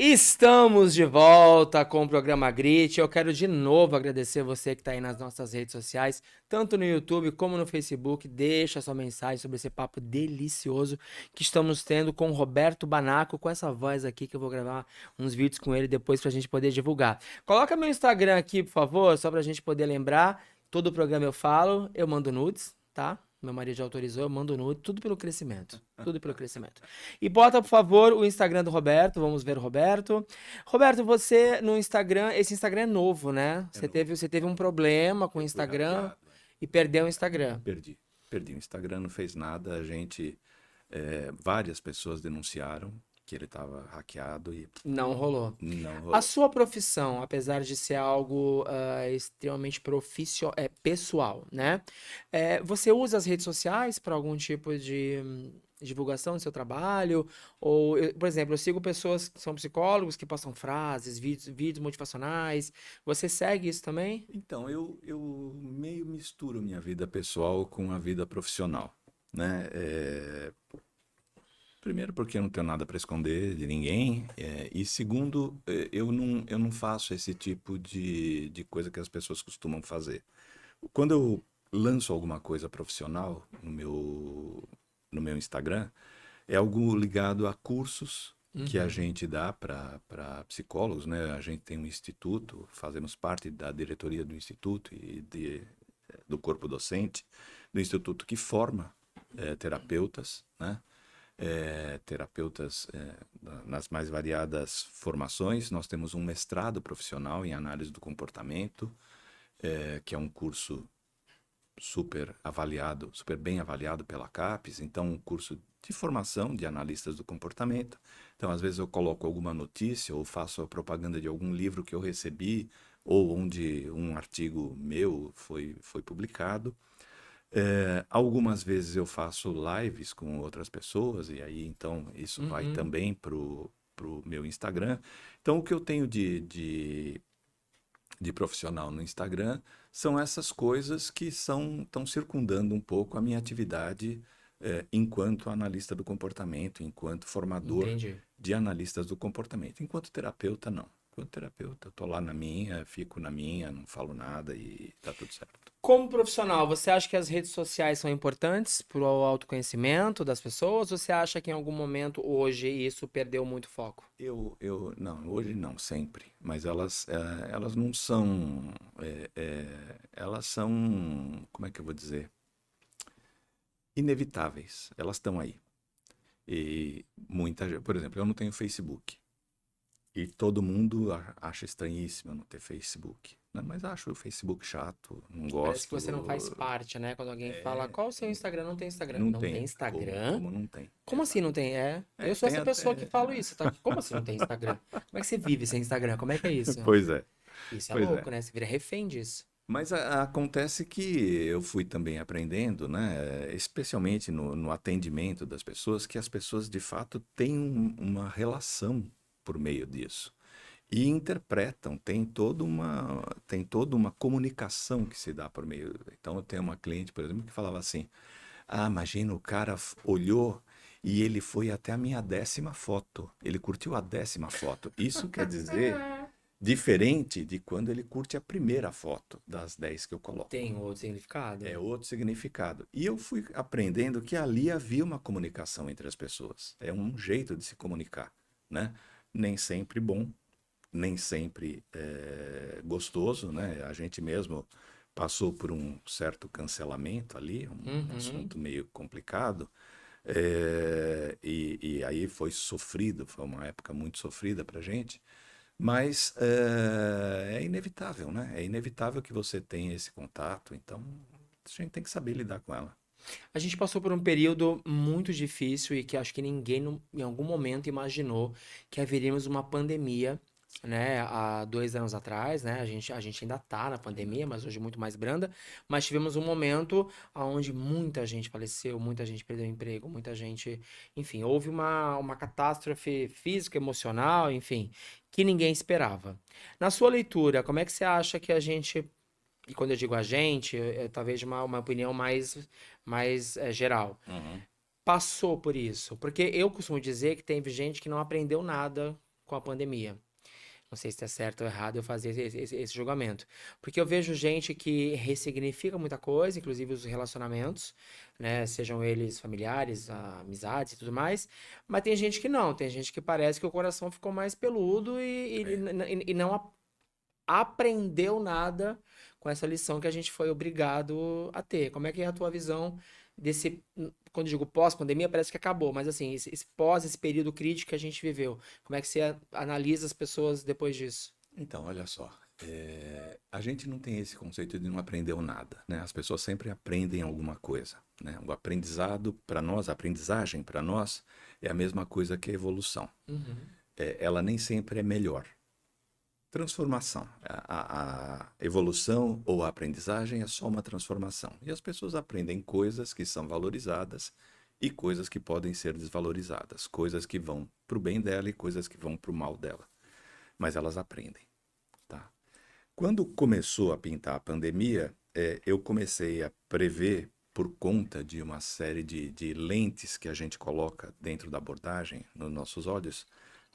A: Estamos de volta com o programa Grit. Eu quero de novo agradecer você que está aí nas nossas redes sociais, tanto no YouTube como no Facebook. Deixa sua mensagem sobre esse papo delicioso que estamos tendo com o Roberto Banaco, com essa voz aqui que eu vou gravar uns vídeos com ele depois para a gente poder divulgar. Coloca meu Instagram aqui, por favor, só para a gente poder lembrar. Todo o programa eu falo, eu mando nudes, tá? Meu marido já autorizou, eu mando nude, tudo pelo crescimento. Tudo pelo crescimento. E bota, por favor, o Instagram do Roberto. Vamos ver o Roberto. Roberto, você no Instagram, esse Instagram é novo, né? Você teve um problema com o Instagram e perdeu o Instagram.
B: Perdi o Instagram, não fez nada. A gente, várias pessoas denunciaram que ele estava hackeado e
A: não rolou.
B: Não rolou.
A: A sua profissão, apesar de ser algo extremamente pessoal, né? Você usa as redes sociais para algum tipo de divulgação do seu trabalho? Ou, por exemplo, eu sigo pessoas que são psicólogos que postam frases, vídeos motivacionais. Você segue isso também?
B: Então, eu meio misturo minha vida pessoal com a vida profissional, né? Primeiro porque eu não tenho nada para esconder de ninguém, e segundo, eu não faço esse tipo de coisa que as pessoas costumam fazer. Quando eu lanço alguma coisa profissional no meu Instagram, é algo ligado a cursos que a gente dá para psicólogos, né? A gente tem um instituto, fazemos parte da diretoria do instituto e do corpo docente do instituto que forma terapeutas, né? Terapeutas nas mais variadas formações. Nós temos um mestrado profissional em análise do comportamento, que é um curso super bem avaliado pela CAPES, então um curso de formação de analistas do comportamento. Então, às vezes eu coloco alguma notícia ou faço a propaganda de algum livro que eu recebi ou onde um artigo meu foi publicado. Algumas vezes eu faço lives com outras pessoas e aí então isso vai também pro meu Instagram. Então o que eu tenho de profissional no Instagram são essas coisas que estão circundando um pouco a minha atividade enquanto analista do comportamento, enquanto formador de analistas do comportamento. Enquanto terapeuta, não. enquanto terapeuta. Eu tô lá na minha, fico na minha, não falo nada e tá tudo certo.
A: Como profissional, você acha que as redes sociais são importantes para o autoconhecimento das pessoas? Ou você acha que em algum momento hoje isso perdeu muito foco?
B: Não, hoje não, sempre. Mas elas não são, elas são, como é que eu vou dizer? Inevitáveis. Elas estão aí. E muita gente, por exemplo, eu não tenho Facebook. E todo mundo acha estranhíssimo eu não ter Facebook. Né? Mas acho o Facebook chato, não
A: Parece que
B: gosto.
A: você não faz parte, né? Quando alguém fala, qual é o seu Instagram? Não tem Instagram.
B: Não
A: Não tem
B: tem.
A: Instagram?
B: Como não tem?
A: Como assim
B: Exato.
A: não tem? Eu sou
B: Tem
A: essa pessoa que
B: até.
A: falo isso, tá? Como assim não tem Instagram? Como é que você vive sem Instagram? Como é que é isso?
B: Pois é,
A: Isso é
B: pois é.
A: louco, né? Você vira refém disso.
B: Mas acontece que eu fui também aprendendo, né, especialmente no atendimento das pessoas, que as pessoas de fato têm uma relação por meio disso. E interpretam, tem toda uma comunicação que se dá por meio. Então, eu tenho uma cliente, por exemplo, que falava assim: Ah, imagina, o cara olhou e ele foi até a minha 10ª foto. Ele curtiu a 10ª foto. Isso quer dizer diferente de quando ele curte a primeira foto das 10 que eu coloco.
A: Tem outro significado?
B: É outro significado. E eu fui aprendendo que ali havia uma comunicação entre as pessoas. É um jeito de se comunicar, né? Nem sempre bom, nem sempre gostoso, né? A gente mesmo passou por um certo cancelamento ali, um
A: Uhum.
B: assunto meio complicado, e aí foi sofrido, foi uma época muito sofrida para gente, mas é inevitável, né? É inevitável que você tenha esse contato, então a gente tem que saber lidar com ela.
A: A gente passou por um período muito difícil e que acho que ninguém em algum momento imaginou que haveríamos uma pandemia, né? Há 2 anos atrás, né? A gente ainda tá na pandemia, mas hoje muito mais branda. Mas tivemos um momento onde muita gente faleceu, muita gente perdeu emprego, muita gente. Enfim, houve uma catástrofe física, emocional, enfim, que ninguém esperava. Na sua leitura, como é que você acha que a gente e quando eu digo a gente, talvez de uma opinião mais geral,
B: Uhum.
A: passou por isso. Porque eu costumo dizer que teve gente que não aprendeu nada com a pandemia. Não sei se é certo ou errado eu fazer esse julgamento. Porque eu vejo gente que ressignifica muita coisa, inclusive os relacionamentos, né? Sejam eles familiares, amizades e tudo mais. Mas tem gente que não. Tem gente que parece que o coração ficou mais peludo e não aprendeu nada com essa lição que a gente foi obrigado a ter. Como é que é a tua visão desse, quando eu digo pós-pandemia, parece que acabou, mas assim, esse período crítico que a gente viveu, como é que você analisa as pessoas depois disso?
B: Então, olha só, a gente não tem esse conceito de não aprendeu nada, né? As pessoas sempre aprendem alguma coisa, né? O aprendizado para nós, a aprendizagem para nós é a mesma coisa que a evolução.
A: Uhum.
B: Ela nem sempre é melhor. Transformação. A evolução ou a aprendizagem é só uma transformação. E as pessoas aprendem coisas que são valorizadas e coisas que podem ser desvalorizadas, coisas que vão para o bem dela e coisas que vão para o mal dela. Mas elas aprendem, tá? Quando começou a pintar a pandemia, eu comecei a prever, por conta de uma série de lentes que a gente coloca dentro da abordagem nos nossos olhos.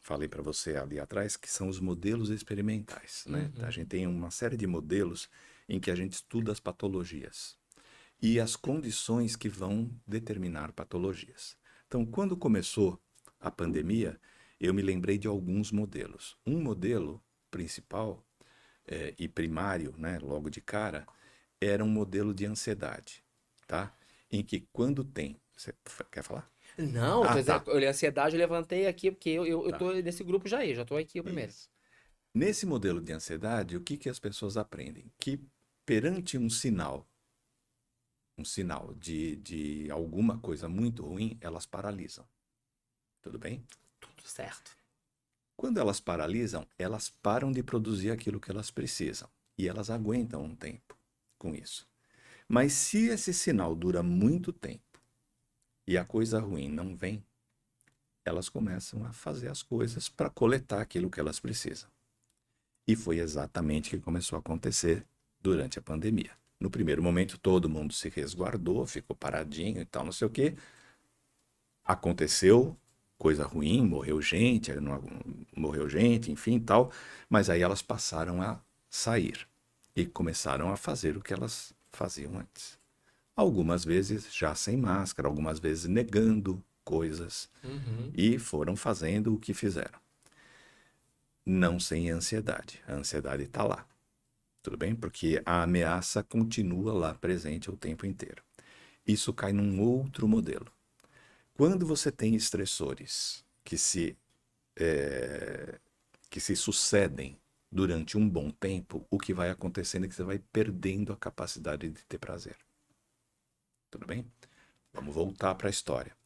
B: Falei para você ali atrás que são os modelos experimentais, né? A gente
A: Uhum.
B: tem uma série de modelos em que a gente estuda as patologias e as condições que vão determinar patologias. Então, quando começou a pandemia, eu me lembrei de alguns modelos. Um modelo principal e primário, né, logo de cara, era um modelo de ansiedade, tá? Em que quando tem... Você quer falar?
A: Não,
B: Ah, tá.
A: eu olhei a ansiedade, eu levantei aqui, porque eu
B: Tá.
A: tô nesse grupo já aí, já tô aqui o primeiro.
B: Isso. Nesse modelo de ansiedade, o que que as pessoas aprendem? Que perante um sinal de alguma coisa muito ruim, elas paralisam. Tudo bem?
A: Tudo certo.
B: Quando elas paralisam, elas param de produzir aquilo que elas precisam. E elas aguentam um tempo com isso. Mas se esse sinal dura muito tempo e a coisa ruim não vem, elas começam a fazer as coisas para coletar aquilo que elas precisam. E foi exatamente o que começou a acontecer durante a pandemia. No primeiro momento, todo mundo se resguardou, ficou paradinho e tal, não sei o quê. Aconteceu coisa ruim, morreu gente, enfim, tal, mas aí elas passaram a sair e começaram a fazer o que elas faziam antes. Algumas vezes já sem máscara, algumas vezes negando coisas
A: Uhum.
B: e foram fazendo o que fizeram. Não sem ansiedade. A ansiedade está lá. Tudo bem? Porque a ameaça continua lá presente o tempo inteiro. Isso cai num outro modelo. Quando você tem estressores que se sucedem durante um bom tempo, o que vai acontecendo é que você vai perdendo a capacidade de ter prazer. Tudo bem? Vamos voltar para a história.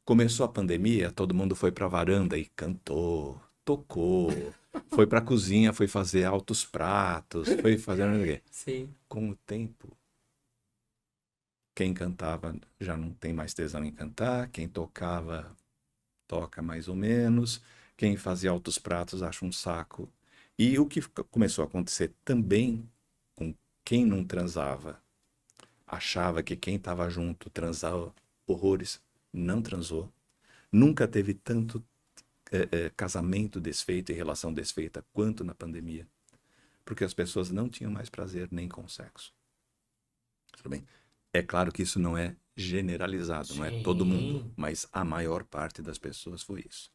B: Começou a pandemia, todo mundo foi para a varanda e cantou, tocou, foi para a cozinha, foi fazer altos pratos, foi fazer não sei o quê.
A: Sim.
B: Com o tempo, quem cantava já não tem mais tesão em cantar, quem tocava toca mais ou menos, quem fazia altos pratos acha um saco. E o que começou a acontecer também com quem não transava, achava que quem estava junto transava horrores, não transou. Nunca teve tanto casamento desfeito e relação desfeita quanto na pandemia. Porque as pessoas não tinham mais prazer nem com o sexo. Tudo bem? É claro que isso não é generalizado, não é todo mundo,
A: Sim.
B: mas a maior parte das pessoas foi isso.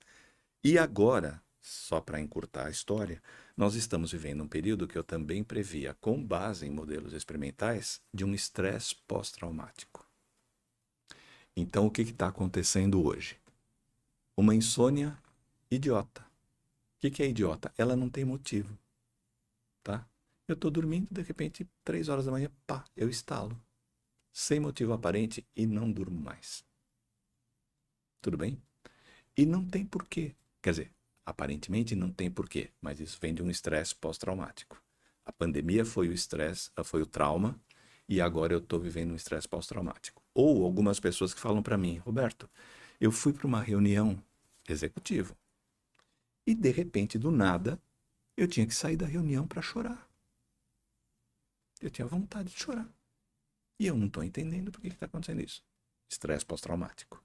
B: E agora, só para encurtar a história, nós estamos vivendo um período que eu também previa, com base em modelos experimentais, de um estresse pós-traumático. Então, o que está acontecendo hoje? Uma insônia idiota. O que é idiota? Ela não tem motivo, tá? Eu estou dormindo, de repente, 3 horas da manhã, pá, eu estalo. Sem motivo aparente e não durmo mais. Tudo bem? E não tem porquê. Quer dizer, aparentemente não tem porquê, mas isso vem de um estresse pós-traumático. A pandemia foi o estresse, foi o trauma, e agora eu estou vivendo um estresse pós-traumático. Ou algumas pessoas que falam para mim, Roberto, eu fui para uma reunião executiva e de repente, do nada, eu tinha que sair da reunião para chorar. Eu tinha vontade de chorar. E eu não estou entendendo por que está acontecendo isso. Estresse pós-traumático.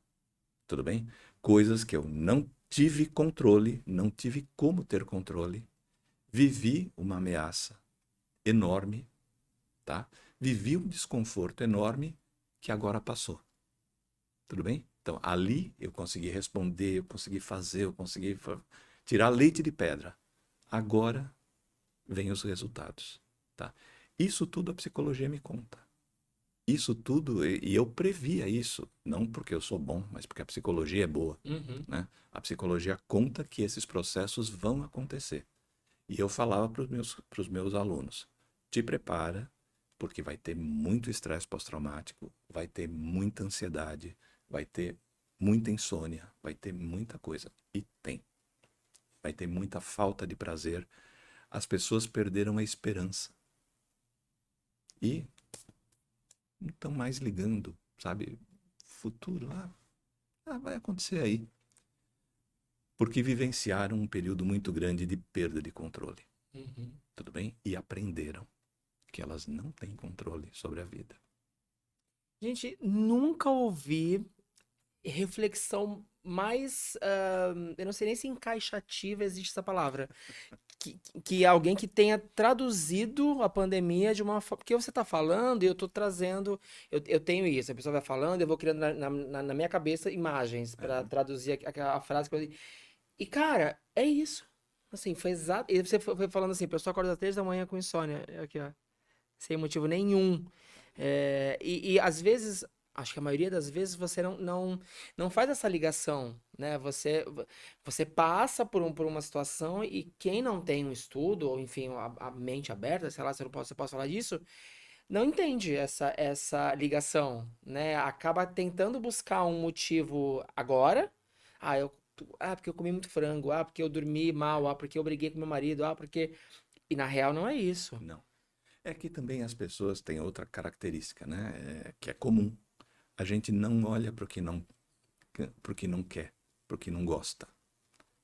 B: Tudo bem? Coisas que eu não tive controle, não tive como ter controle. Vivi uma ameaça enorme, tá? Vivi um desconforto enorme que agora passou. Tudo bem? Então, ali eu consegui responder, eu consegui fazer, eu consegui tirar leite de pedra. Agora vem os resultados, tá? Isso tudo a psicologia me conta. Isso tudo, e eu previa isso, não porque eu sou bom, mas porque a psicologia é boa,
A: Uhum.
B: né? A psicologia conta que esses processos vão acontecer. E eu falava para os meus alunos, te prepara, porque vai ter muito estresse pós-traumático, vai ter muita ansiedade, vai ter muita insônia, vai ter muita coisa. E tem. Vai ter muita falta de prazer. As pessoas perderam a esperança. E não estão mais ligando, sabe? Futuro, vai acontecer aí. Porque vivenciaram um período muito grande de perda de controle.
A: Uhum.
B: Tudo bem? E aprenderam que elas não têm controle sobre a vida.
A: Gente, nunca ouvi reflexão mais. Eu não sei nem se encaixativa existe essa palavra. Que alguém que tenha traduzido a pandemia de uma forma. Porque você está falando e eu estou trazendo. Eu tenho isso, a pessoa vai falando, eu vou criando na minha cabeça imagens para traduzir a frase que eu. E, cara, é isso. Assim, foi exato. E você foi falando assim, a pessoa acorda às 3 da manhã com insônia. Aqui, ó. Sem motivo nenhum. E às vezes, acho que a maioria das vezes você não faz essa ligação, né? Você passa por uma situação e quem não tem um estudo, ou enfim, a mente aberta, sei lá, se eu posso falar disso, não entende essa ligação, né? Acaba tentando buscar um motivo agora. Porque eu comi muito frango. Porque eu dormi mal. Porque eu briguei com meu marido. Porque... E na real não é isso.
B: Não. É que também as pessoas têm outra característica, né? Que é comum. A gente não olha para o que não quer, para o que não gosta.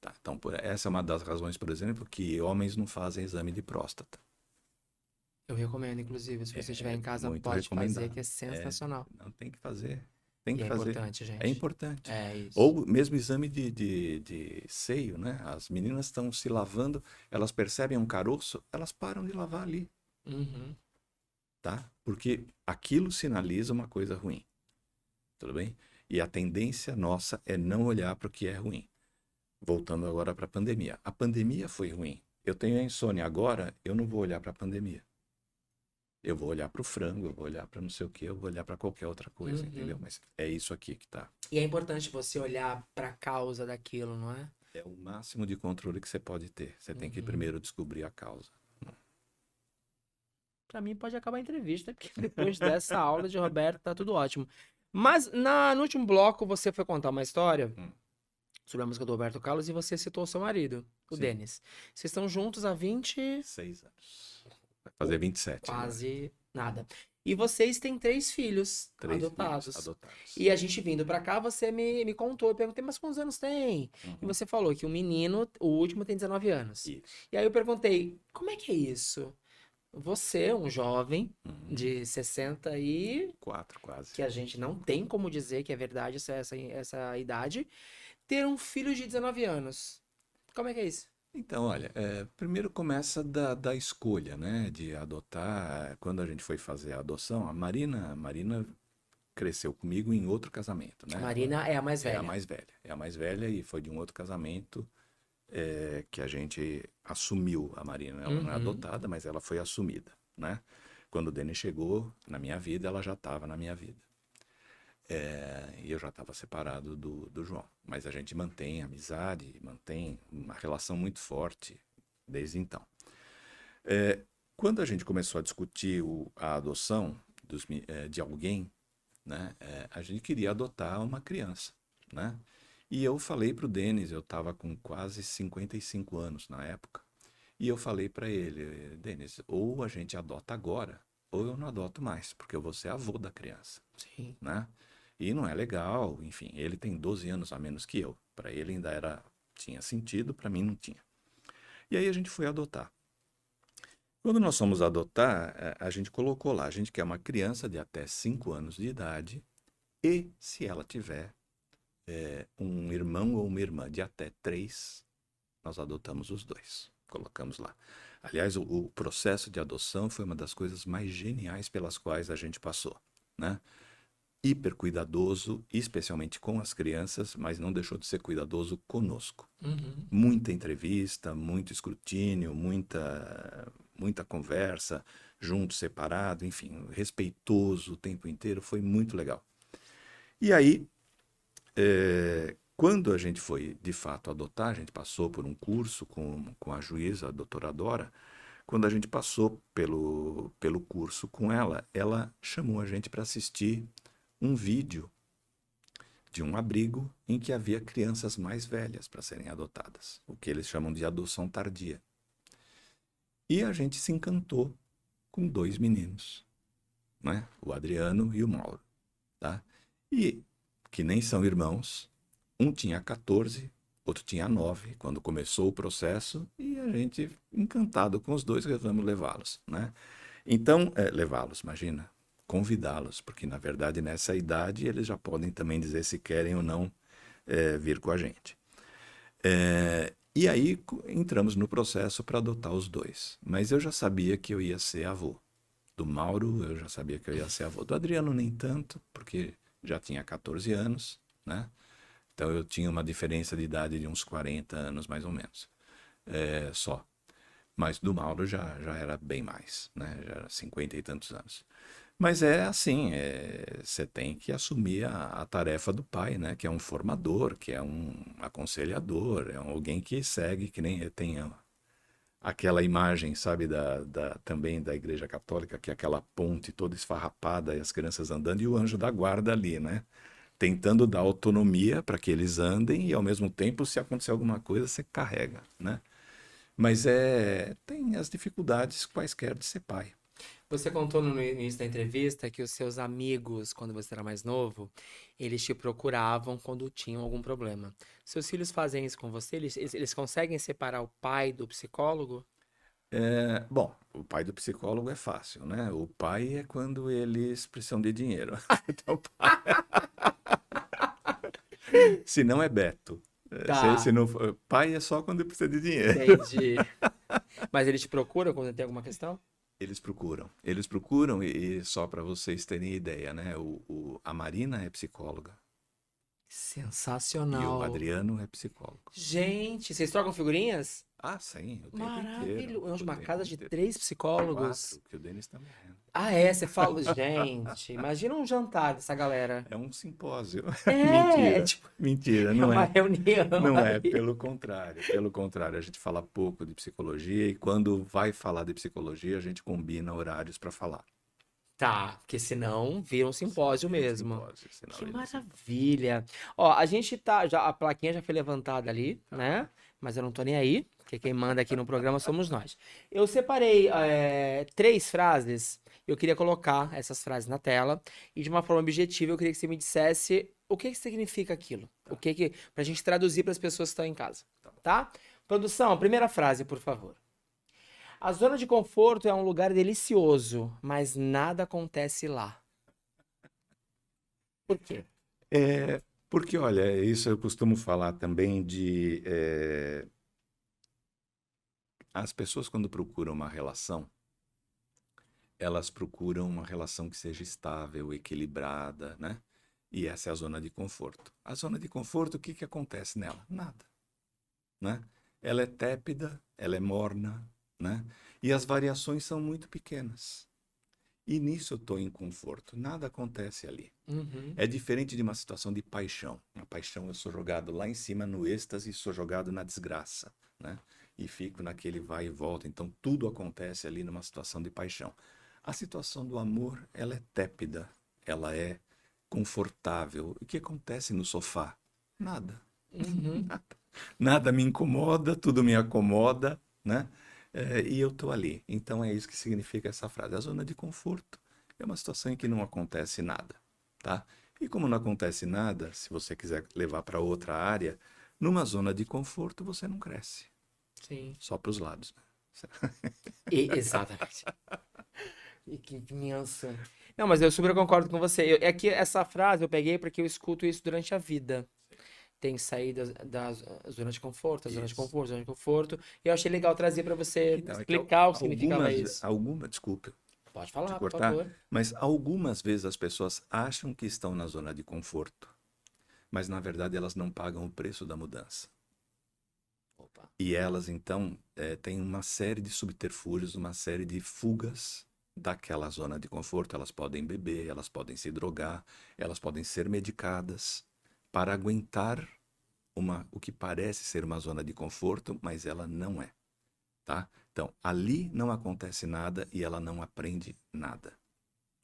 B: Tá? Então, essa é uma das razões, por exemplo, que homens não fazem exame de próstata.
A: Eu recomendo, inclusive, se você estiver
B: É
A: em casa,
B: muito
A: pode fazer, que
B: recomendado.
A: é sensacional.
B: Não tem que fazer. Tem
A: E
B: que
A: é
B: fazer.
A: importante, gente.
B: É importante.
A: É isso.
B: Ou mesmo exame de seio, né? As meninas estão se lavando, elas percebem um caroço, elas param de lavar ali,
A: Uhum.
B: tá? Porque aquilo sinaliza uma coisa ruim, tudo bem? E a tendência nossa é não olhar para o que é ruim. Voltando agora para a pandemia. A pandemia foi ruim. Eu tenho a insônia agora, eu não vou olhar para a pandemia. Eu vou olhar para o frango, eu vou olhar para não sei o que, eu vou olhar para qualquer outra coisa, entendeu?
A: Uhum.
B: Mas é isso aqui que tá.
A: E é importante você olhar pra causa daquilo, não é?
B: É o máximo de controle que você pode ter. Você tem que
A: Uhum.
B: primeiro descobrir a causa.
A: Pra mim pode acabar a entrevista, porque depois dessa aula de Roberto tá tudo ótimo. Mas no último bloco você foi contar uma história
B: Hum.
A: sobre a música do Roberto Carlos e você citou o seu marido, o
B: Sim.
A: Denis. Vocês estão juntos há 20,
B: 6 anos. Vai fazer 27 agora.
A: quase nada. E vocês têm 3 filhos
B: 3
A: adotados.
B: filhos adotados.
A: E a gente vindo pra cá, você me contou, eu perguntei, mas quantos anos tem?
B: Uhum.
A: E você falou que o menino, o último, tem 19 anos.
B: Isso.
A: E aí eu perguntei, como é que é isso? Você, um jovem
B: Uhum.
A: de 60 e
B: 4 quase.
A: que a gente não tem como dizer que é verdade essa idade, ter um filho de 19 anos. Como é que é isso?
B: Então, olha, primeiro começa da escolha, né, de adotar. Quando a gente foi fazer a adoção, a Marina cresceu comigo em outro casamento, né?
A: A Marina é a mais
B: É
A: velha.
B: a mais velha. É a mais velha e foi de um outro casamento que a gente assumiu a Marina. Ela não é
A: Uhum.
B: adotada, mas ela foi assumida, né? Quando o Denis chegou na minha vida, ela já estava na minha vida. E eu já estava separado do João. Mas a gente mantém amizade, mantém uma relação muito forte desde então. Quando a gente começou a discutir a adoção de alguém, né, a gente queria adotar uma criança, né? E eu falei para o Denis, eu estava com quase 55 anos na época, e eu falei para ele, Denis, ou a gente adota agora, ou eu não adoto mais, porque eu vou ser avô da criança,
A: Sim.
B: né? E não é legal, enfim, ele tem 12 anos a menos que eu. Para ele ainda tinha sentido, para mim não tinha. E aí a gente foi adotar. Quando nós fomos adotar, a gente colocou lá, a gente quer uma criança de até 5 anos de idade e se ela tiver um irmão ou uma irmã de até 3, nós adotamos os dois. Colocamos lá. Aliás, o processo de adoção foi uma das coisas mais geniais pelas quais a gente passou, né? Hiper cuidadoso, especialmente com as crianças, mas não deixou de ser cuidadoso conosco.
A: Uhum.
B: Muita entrevista, muito escrutínio, muita conversa, junto, separado, enfim, respeitoso o tempo inteiro, foi muito legal. E aí, quando a gente foi de fato adotar, a gente passou por um curso com a juíza, a doutora Dora. Quando a gente passou pelo curso com ela chamou a gente para assistir um vídeo de um abrigo em que havia crianças mais velhas para serem adotadas, o que eles chamam de adoção tardia. E a gente se encantou com 2 meninos, né? O Adriano e o Mauro, tá? E que nem são irmãos, um tinha 14, outro tinha 9 quando começou o processo, e a gente, encantado com os dois, resolvemos levá-los, né? Então, levá-los, imagina, convidá-los, porque na verdade nessa idade eles já podem também dizer se querem ou não vir com a gente. E aí entramos no processo para adotar os dois, mas eu já sabia que eu ia ser avô. Do Mauro eu já sabia que eu ia ser avô. Do Adriano nem tanto, porque já tinha 14 anos, né? Então eu tinha uma diferença de idade de uns 40 anos mais ou menos, só. Mas do Mauro já era bem mais, né? Já era 50 e tantos anos. Mas é assim, você tem que assumir a tarefa do pai, né? Que é um formador, que é um aconselhador, é alguém que segue, que nem tem aquela imagem, sabe, também da Igreja Católica, que é aquela ponte toda esfarrapada e as crianças andando e o anjo da guarda ali, né? Tentando dar autonomia para que eles andem e ao mesmo tempo, se acontecer alguma coisa, você carrega, né? Mas tem as dificuldades quaisquer de ser pai.
A: Você contou no início da entrevista que os seus amigos, quando você era mais novo, eles te procuravam quando tinham algum problema. Seus filhos fazem isso com você? Eles conseguem separar o pai do psicólogo?
B: Bom, o pai do psicólogo é fácil, né? O pai é quando eles precisam de dinheiro. Então, Se não é Beto. Se
A: Tá,
B: não for, pai é só quando precisa de dinheiro.
A: entendi. Mas ele te procura quando tem alguma questão?
B: Eles procuram e só para vocês terem ideia, né? A Marina é psicóloga e o
A: Sensacional.
B: Adriano é psicólogo.
A: Gente, vocês trocam figurinhas?
B: Ah, sim, o tempo inteiro.
A: Maravilhoso.
B: O
A: Uma
B: tempo
A: casa de
B: inteiro.
A: 3 psicólogos.
B: 4, que o Denis tá morrendo.
A: Ah, é? Você fala. Gente, imagina um jantar dessa galera.
B: É um simpósio.
A: É
B: Mentira,
A: tipo,
B: mentira,
A: é
B: não
A: uma
B: é.
A: reunião
B: Não é,
A: ali.
B: pelo contrário. Pelo contrário, a gente fala pouco de psicologia e quando vai falar de psicologia, a gente combina horários para falar.
A: Tá, porque senão vira um
B: Senão
A: simpósio
B: vira um
A: mesmo.
B: simpósio, senão
A: Que
B: vira um simpósio.
A: maravilha. Ó, a gente tá, já a plaquinha já foi levantada ali,
B: Tá.
A: né? Mas eu não tô nem aí, porque quem manda aqui no programa somos nós. Eu separei 3 frases, eu queria colocar essas frases na tela e de uma forma objetiva eu queria que você me dissesse o que que significa aquilo. O
B: Tá.
A: que que, pra gente traduzir para as pessoas que estão em casa,
B: Tá bom.
A: tá? Produção, primeira frase, por favor. A zona de conforto é um lugar delicioso, mas nada acontece lá. Por quê?
B: É, porque, olha, isso eu costumo falar também de. As pessoas, quando procuram uma relação, elas procuram uma relação que seja estável, equilibrada, né? E essa é a zona de conforto. A zona de conforto, o que que acontece nela? Nada, né? Ela é tépida, ela é morna, né? E as variações são muito pequenas. E nisso eu estou em conforto. Nada acontece ali.
A: Uhum.
B: É diferente de uma situação de paixão. Na paixão eu sou jogado lá em cima no êxtase e sou jogado na desgraça, né? E fico naquele vai e volta. Então tudo acontece ali numa situação de paixão. A situação do amor, ela é tépida, ela é confortável. O que acontece no sofá? Nada.
A: Uhum.
B: Nada me incomoda, tudo me acomoda, né? E eu tô ali. Então é isso que significa essa frase. A zona de conforto é uma situação em que não acontece nada, tá? E como não acontece nada, se você quiser levar para outra área, numa zona de conforto você não cresce,
A: Sim.
B: só para os lados, né?
A: Exatamente. E que imensa. Não, mas eu super concordo com você. É que essa frase eu peguei porque eu escuto isso durante a vida. Tem que sair da zona de conforto, a zona de
B: Isso.
A: conforto, zona de conforto. E eu achei legal trazer pra você
B: Então, é que
A: explicar o que significava isso.
B: desculpa
A: Pode
B: te
A: falar, por
B: cortar,
A: favor.
B: mas algumas vezes as pessoas acham que estão na zona de conforto, mas na verdade elas não pagam o preço da mudança.
A: Opa.
B: E elas, então, têm uma série de subterfúgios, uma série de fugas daquela zona de conforto. Elas podem beber, elas podem se drogar, elas podem ser medicadas para aguentar o que parece ser uma zona de conforto, mas ela não é, tá? Então, ali não acontece nada e ela não aprende nada,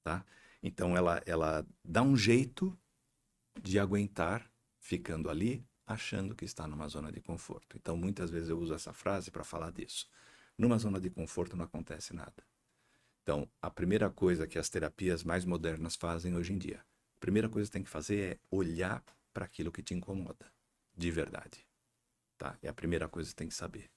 B: tá? Então, ela dá um jeito de aguentar ficando ali, achando que está numa zona de conforto. Então, muitas vezes eu uso essa frase para falar disso. Numa zona de conforto não acontece nada. Então, a primeira coisa que as terapias mais modernas fazem hoje em dia, a primeira coisa que tem que fazer é olhar para aquilo que te incomoda, de verdade, tá? É a primeira coisa que tem que saber.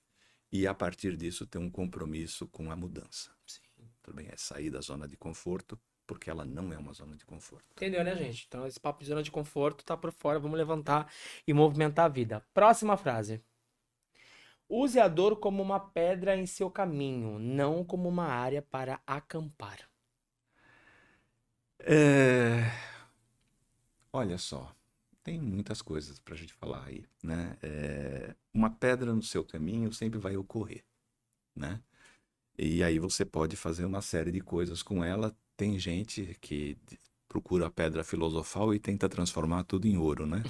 B: E a partir disso ter um compromisso com a mudança.
A: Sim.
B: Tudo bem? É sair da zona de conforto, porque ela não é uma zona de conforto.
A: Entendeu, né, gente? Então, esse papo de zona de conforto tá por fora. Vamos levantar e movimentar a vida. Próxima frase. Use a dor como uma pedra em seu caminho, não como uma área para acampar.
B: É... Olha só, tem muitas coisas para a gente falar aí, né? Uma pedra no seu caminho sempre vai ocorrer, né? E aí você pode fazer uma série de coisas com ela. Tem gente que procura a pedra filosofal e tenta transformar tudo em ouro, né?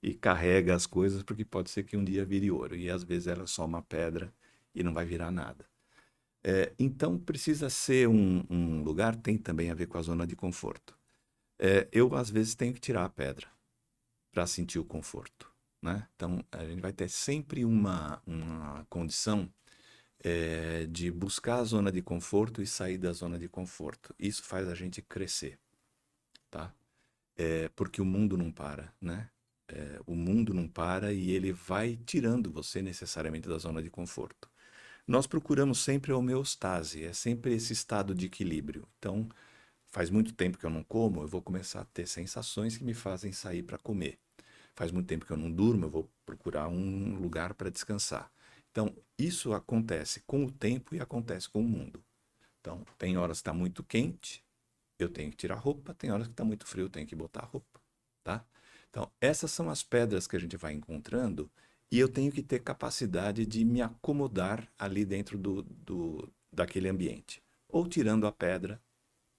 B: E carrega as coisas porque pode ser que um dia vire ouro. E às vezes ela é só uma pedra e não vai virar nada. Então precisa ser um lugar, tem também a ver com a zona de conforto. Eu às vezes tenho que tirar a pedra para sentir o conforto, né? Então a gente vai ter sempre uma condição de buscar a zona de conforto e sair da zona de conforto. Isso faz a gente crescer, tá? Porque o mundo não para, né? O mundo não para e ele vai tirando você necessariamente da zona de conforto. Nós procuramos sempre a homeostase, é sempre esse estado de equilíbrio. Então, faz muito tempo que eu não como, eu vou começar a ter sensações que me fazem sair para comer. faz muito tempo que eu não durmo, eu vou procurar um lugar para descansar. Então, isso acontece com o tempo e acontece com o mundo. Então, tem horas que está muito quente, eu tenho que tirar roupa, tem horas que está muito frio, eu tenho que botar roupa, tá? Então, essas são as pedras que a gente vai encontrando e eu tenho que ter capacidade de me acomodar ali dentro daquele ambiente. Ou tirando a pedra,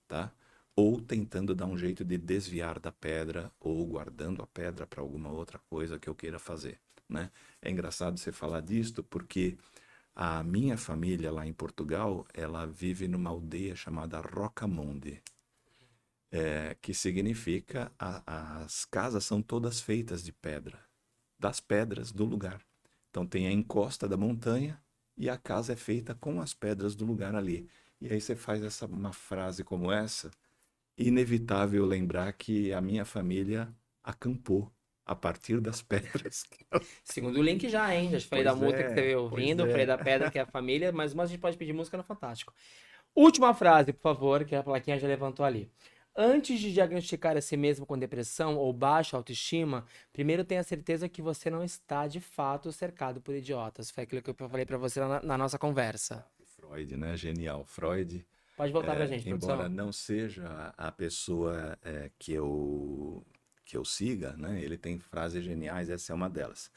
B: tá? Ou tentando dar um jeito de desviar da pedra, ou guardando a pedra para alguma outra coisa que eu queira fazer, né? É engraçado você falar disto, porque a minha família lá em Portugal, ela vive numa aldeia chamada Rocamonde, que significa as casas são todas feitas de pedra, das pedras do lugar. Então tem a encosta da montanha e a casa é feita com as pedras do lugar ali. E aí você faz uma frase como essa, inevitável lembrar que a minha família acampou a partir das pedras.
A: Segundo o link já, hein? Já te falei da
B: Pois
A: música que você
B: é,
A: veio
B: pois
A: ouvindo, falei
B: é.
A: da pedra que é a família, mas uma a gente pode pedir música no Fantástico. Última frase, por favor, que a plaquinha já levantou ali. Antes de diagnosticar a si mesmo com depressão ou baixa autoestima, primeiro tenha certeza que você não está de fato cercado por idiotas. Foi aquilo que eu falei pra você na nossa conversa.
B: Freud, né? Genial. Freud,
A: Pode voltar pra gente,
B: embora
A: produção.
B: não seja a pessoa que eu siga, né? Ele tem frases geniais, essa é uma delas.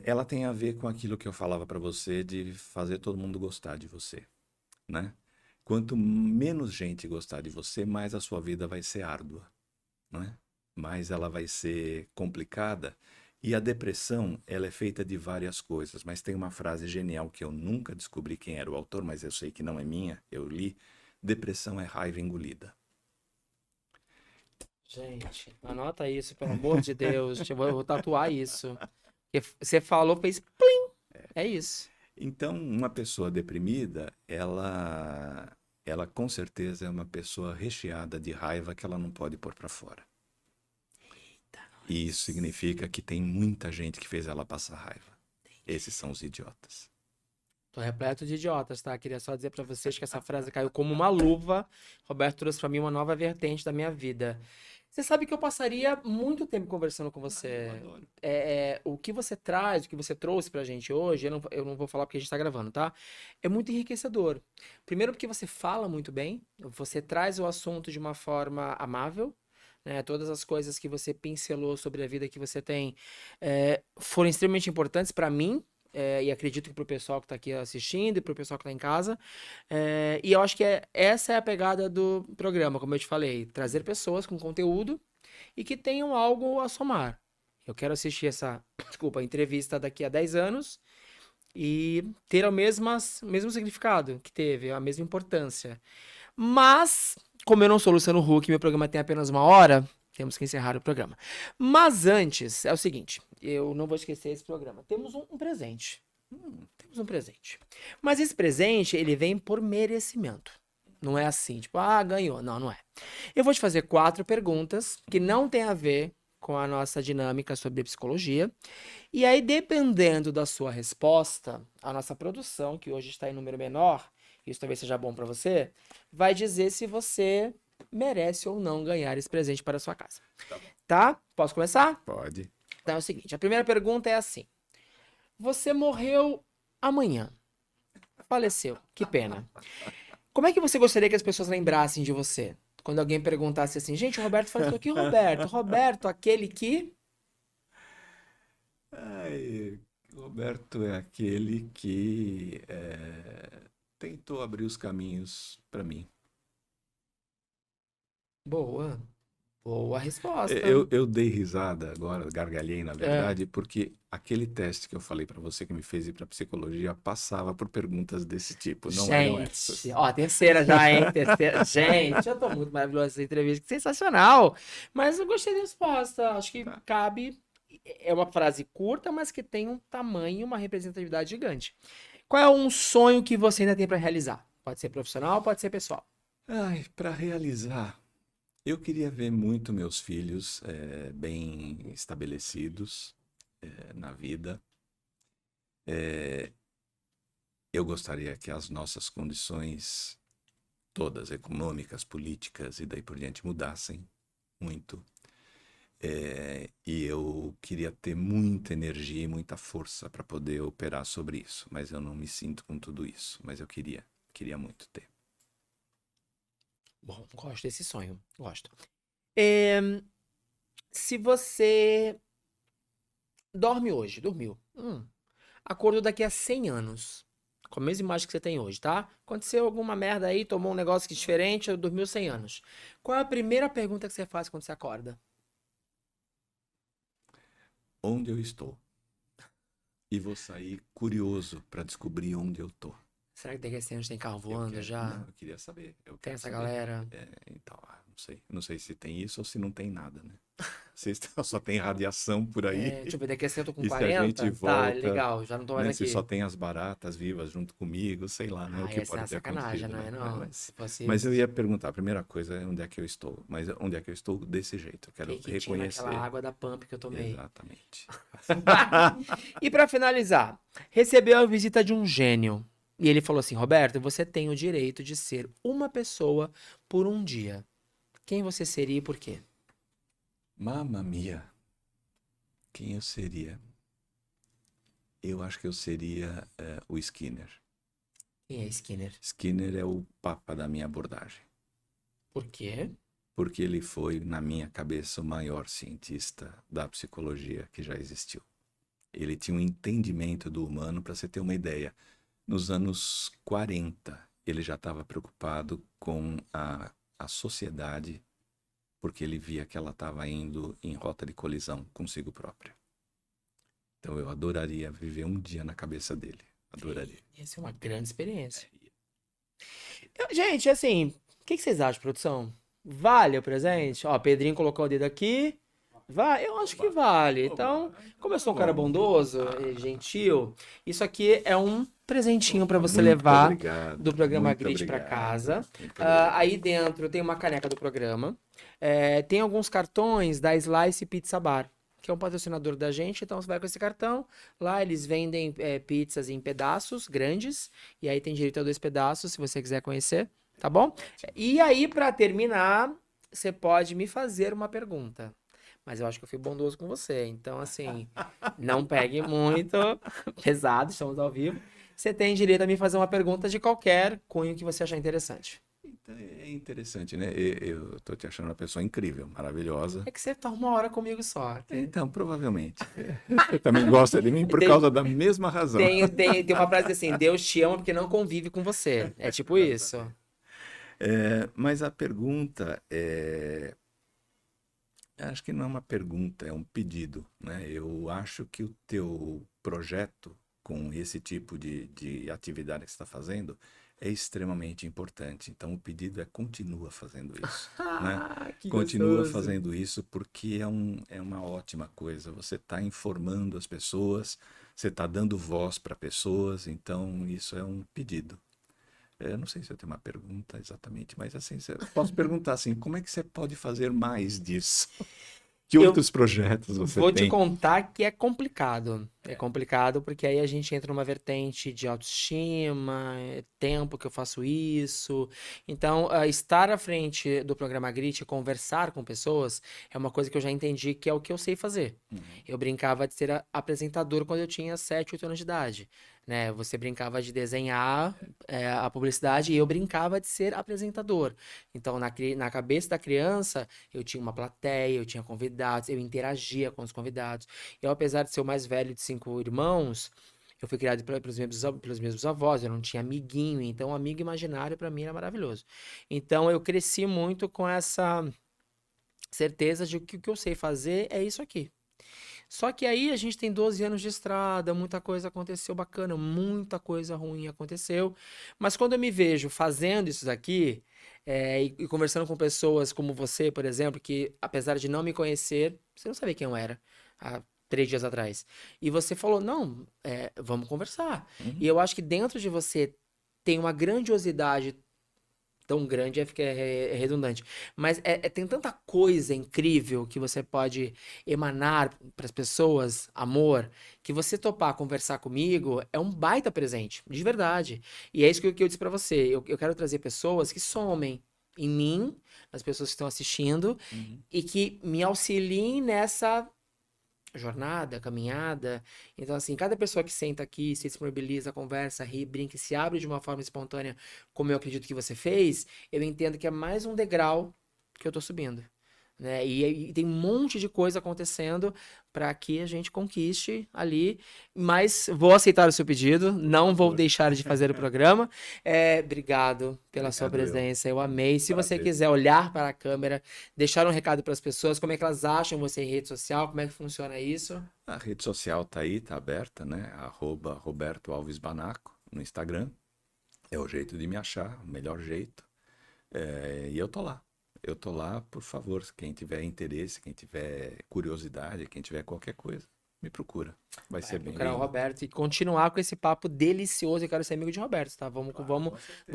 B: Ela tem a ver com aquilo que eu falava para você de fazer todo mundo gostar de você, né? Quanto menos gente gostar de você, mais a sua vida vai ser árdua, não é? Mais ela vai ser complicada. E a depressão, ela é feita de várias coisas, mas tem uma frase genial que eu nunca descobri quem era o autor, mas eu sei que não é minha, eu li. Depressão é raiva engolida.
A: Gente, anota isso, pelo amor de Deus. Eu vou tatuar isso. Porque você falou, fez plim. É isso.
B: Então, uma pessoa deprimida, ela com certeza é uma pessoa recheada de raiva que ela não pode pôr para fora. E isso significa que tem muita gente que fez ela passar raiva. Esses são os idiotas.
A: Tô repleto de idiotas, tá? Queria só dizer pra vocês que essa frase caiu como uma luva. Roberto trouxe pra mim uma nova vertente da minha vida. Você sabe que eu passaria muito tempo conversando com
B: Eu
A: você.
B: adoro.
A: O que você traz, o que você trouxe pra gente hoje, eu não vou falar porque a gente tá gravando, tá? É muito enriquecedor. Primeiro porque você fala muito bem, você traz o assunto de uma forma amável, né? Todas as coisas que você pincelou sobre a vida que você tem foram extremamente importantes pra mim. E acredito que pro pessoal que tá aqui assistindo e pro pessoal que tá em casa. E eu acho que essa é a pegada do programa, como eu te falei, trazer pessoas com conteúdo e que tenham algo a somar. Eu quero assistir essa, desculpa, entrevista daqui a 10 anos e ter mesmo significado que teve, a mesma importância. Mas, como eu não sou Luciano Huck, meu programa tem apenas 1 hora, temos que encerrar o programa. Mas antes, é o seguinte, eu não vou esquecer esse programa. Temos um presente. Temos um presente. Mas esse presente, ele vem por merecimento. Não é assim, tipo, ganhou. Não, não é. Eu vou te fazer 4 perguntas que não tem a ver com a nossa dinâmica sobre psicologia. E aí, dependendo da sua resposta, a nossa produção, que hoje está em número menor, isso talvez seja bom para você, vai dizer se você merece ou não ganhar esse presente para a sua casa.
B: Tá bom.
A: Tá? Posso começar?
B: Pode.
A: Então é o seguinte, a primeira pergunta é assim. Você morreu amanhã. Faleceu. Que pena. Como é que você gostaria que as pessoas lembrassem de você? Quando alguém perguntasse assim, gente, o Roberto faleceu aqui, Roberto. Roberto, aquele que...
B: Ai, Roberto é aquele que tentou abrir os caminhos para mim.
A: Boa. Boa resposta.
B: Eu dei risada agora, gargalhei na
A: É.
B: verdade, porque aquele teste que eu falei para você que me fez ir para psicologia passava por perguntas desse tipo, não eram
A: Gente,
B: essas.
A: ó, terceira já, hein? Terceira. Gente, eu tô muito maravilhosa essa entrevista, que sensacional. Mas eu gostei da resposta. Acho que
B: Tá.
A: cabe. É uma frase curta, mas que tem um tamanho, uma representatividade gigante. Qual é um sonho que você ainda tem pra realizar? Pode ser profissional, pode ser pessoal.
B: Ai, para realizar, eu queria ver muito meus filhos bem estabelecidos na vida. Eu gostaria que as nossas condições todas, econômicas, políticas e daí por diante, mudassem muito. E eu queria ter muita energia e muita força para poder operar sobre isso, mas eu não me sinto com tudo isso, mas eu queria muito ter.
A: Bom, gosto desse sonho. Gosto. É, se você dorme hoje, dormiu. Acordou daqui a 100 anos. Com a mesma imagem que você tem hoje, tá? Aconteceu alguma merda aí, tomou um negócio que diferente, dormiu 100 anos. Qual é a primeira pergunta que você faz quando você acorda?
B: Onde eu estou? E vou sair curioso para descobrir onde eu tô.
A: Será que daqui a 100 anos tem carro
B: Eu
A: voando já?
B: Não, eu queria saber. Eu
A: Tem
B: quero
A: essa
B: saber.
A: galera?
B: Então, não sei. Não sei se tem isso ou se não tem nada, né? Se só tem radiação por aí.
A: Deixa eu ver, daqui a 100 eu tô com
B: E se a gente
A: 40? Tá,
B: volta,
A: legal, já não tô mais
B: né? Se
A: aqui.
B: só tem as baratas vivas junto comigo, sei lá, né? O que
A: Essa é
B: pode
A: uma
B: ter
A: sacanagem,
B: acontecido,
A: não é
B: né?
A: não?
B: Mas,
A: Se fosse
B: mas eu ia perguntar, a primeira coisa é onde é que eu estou. Mas onde é que eu estou desse jeito? Eu quero
A: que tinha naquela
B: reconhecer.
A: água da pump que eu tomei.
B: Exatamente.
A: E pra finalizar, recebeu a visita de um gênio. E ele falou assim: Roberto, você tem o direito de ser uma pessoa por um dia. Quem você seria e por quê?
B: Mamma mia. Quem eu seria? Eu acho que eu seria o Skinner.
A: Quem é Skinner?
B: Skinner é o papa da minha abordagem.
A: Por quê?
B: Porque ele foi, na minha cabeça, o maior cientista da psicologia que já existiu. Ele tinha um entendimento do humano, para você ter uma ideia. Nos anos 40, ele já estava preocupado com a sociedade, porque ele via que ela estava indo em rota de colisão consigo própria. Então eu adoraria viver um dia na cabeça dele. Adoraria.
A: Ia ser uma grande experiência. Gente, assim, o que vocês acham, produção? Vale o presente? Ó, Pedrinho colocou o dedo aqui. Vai, eu acho que vale. Então, como eu sou um cara bondoso e gentil, isso aqui é um presentinho pra você
B: Muito
A: levar
B: obrigado,
A: do programa
B: muito
A: Grit pra
B: obrigado,
A: casa.
B: muito obrigado.
A: Aí dentro tem uma caneca do programa. Tem alguns cartões da Slice Pizza Bar, que é um patrocinador da gente. Então você vai com esse cartão. Lá eles vendem pizzas em pedaços grandes. E aí tem direito a 2 pedaços, se você quiser conhecer. Tá bom? E aí, pra terminar, você pode me fazer uma pergunta. Mas eu acho que eu fui bondoso com você. Então, assim, não pegue muito pesado, estamos ao vivo. Você tem direito a me fazer uma pergunta de qualquer cunho que você achar interessante.
B: Então, é interessante, né? Eu tô te achando uma pessoa incrível, maravilhosa.
A: É que você tá 1 hora comigo só.
B: Então, provavelmente. Você também gosta de mim por
A: Tem-
B: causa da mesma razão.
A: Tem uma frase assim: Deus te ama porque não convive com você. É tipo isso.
B: Mas a pergunta acho que não é uma pergunta, é um pedido, né? Eu acho que o teu projeto com esse tipo de atividade que você está fazendo é extremamente importante. Então o pedido é continua fazendo isso, né?
A: Que
B: Continua
A: gostoso.
B: fazendo isso porque é uma ótima coisa. Você está informando as pessoas, você está dando voz para pessoas, então isso é um pedido. Eu não sei se eu tenho uma pergunta exatamente, mas assim, eu posso perguntar assim, como é que você pode fazer mais disso? Que
A: Eu
B: outros projetos você
A: vou te
B: tem?
A: contar que é complicado. É complicado porque aí a gente entra numa vertente de autoestima, tempo que eu faço isso. Então, estar à frente do programa Grit, conversar com pessoas, é uma coisa que eu já entendi que é o que eu sei fazer. Eu brincava de ser apresentador quando eu tinha 7, 8 anos de idade. Né? Você brincava de desenhar a publicidade e eu brincava de ser apresentador. Então, na cabeça da criança, eu tinha uma plateia, eu tinha convidados, eu interagia com os convidados. Eu, apesar de ser o mais velho de 5 irmãos, eu fui criado pelos meus avós, eu não tinha amiguinho, então um amigo imaginário para mim era maravilhoso. Então eu cresci muito com essa certeza de que o que eu sei fazer é isso aqui. Só que aí a gente tem 12 anos de estrada, muita coisa aconteceu bacana, muita coisa ruim aconteceu. Mas quando eu me vejo fazendo isso daqui, e conversando com pessoas como você, por exemplo, que apesar de não me conhecer, você não sabia quem eu era há 3 dias atrás. E você falou, não, vamos conversar. E eu acho que dentro de você tem uma grandiosidade tão grande, é redundante. Mas tem tanta coisa incrível que você pode emanar para as pessoas, amor, que você topar conversar comigo é um baita presente, de verdade. E é isso que eu disse para você. Eu quero trazer pessoas que somem, em mim, nas pessoas que estão assistindo, e que me auxiliem nessa jornada, caminhada. Então, assim, cada pessoa que senta aqui, se disponibiliza, conversa, ri, brinca e se abre de uma forma espontânea, como eu acredito que você fez, eu entendo que é mais um degrau que eu tô subindo. Né? E tem um monte de coisa acontecendo para que a gente conquiste ali, mas vou aceitar o seu pedido, não vou deixar de fazer o programa. Obrigado pela sua presença, eu amei. Se você quiser olhar para a câmera, deixar um recado para as pessoas, como é que elas acham você em rede social, como é que funciona isso?
B: A rede social tá aí, tá aberta, né? @Roberto Alves Banaco no Instagram. É o jeito de me achar, o melhor jeito. E eu tô lá. Eu tô lá, por favor, quem tiver interesse, quem tiver curiosidade, quem tiver qualquer coisa, me procura. Vai ser bem
A: procurar o
B: legal.
A: Roberto e continuar com esse papo delicioso. Eu quero ser amigo de Roberto, tá? Vamos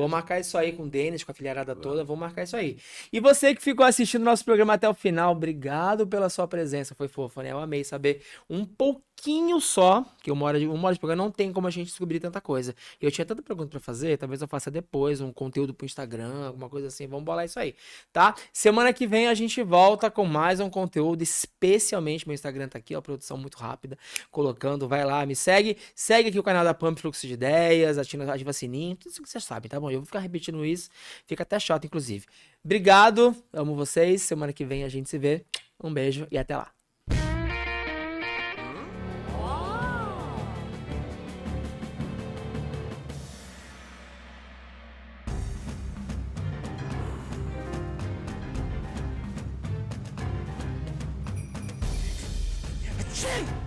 A: marcar isso aí com o Denis, com a filharada toda. Vamos marcar isso aí. E você que ficou assistindo nosso programa até o final, obrigado pela sua presença. Foi fofo, né? Eu amei saber um pouquinho só, que uma hora de programa não tem como a gente descobrir tanta coisa. Eu tinha tanta pergunta pra fazer, talvez eu faça depois um conteúdo pro Instagram, alguma coisa assim. Vamos bolar isso aí, tá? Semana que vem a gente volta com mais um conteúdo, especialmente meu Instagram tá aqui, ó, produção muito rápida, colocando, vai lá, me segue aqui o canal da Pump Fluxo de Ideias, ativa sininho, tudo isso que vocês sabem, tá bom? Eu vou ficar repetindo isso, fica até chato, inclusive. Obrigado, amo vocês, semana que vem a gente se vê, um beijo e até lá. Shit!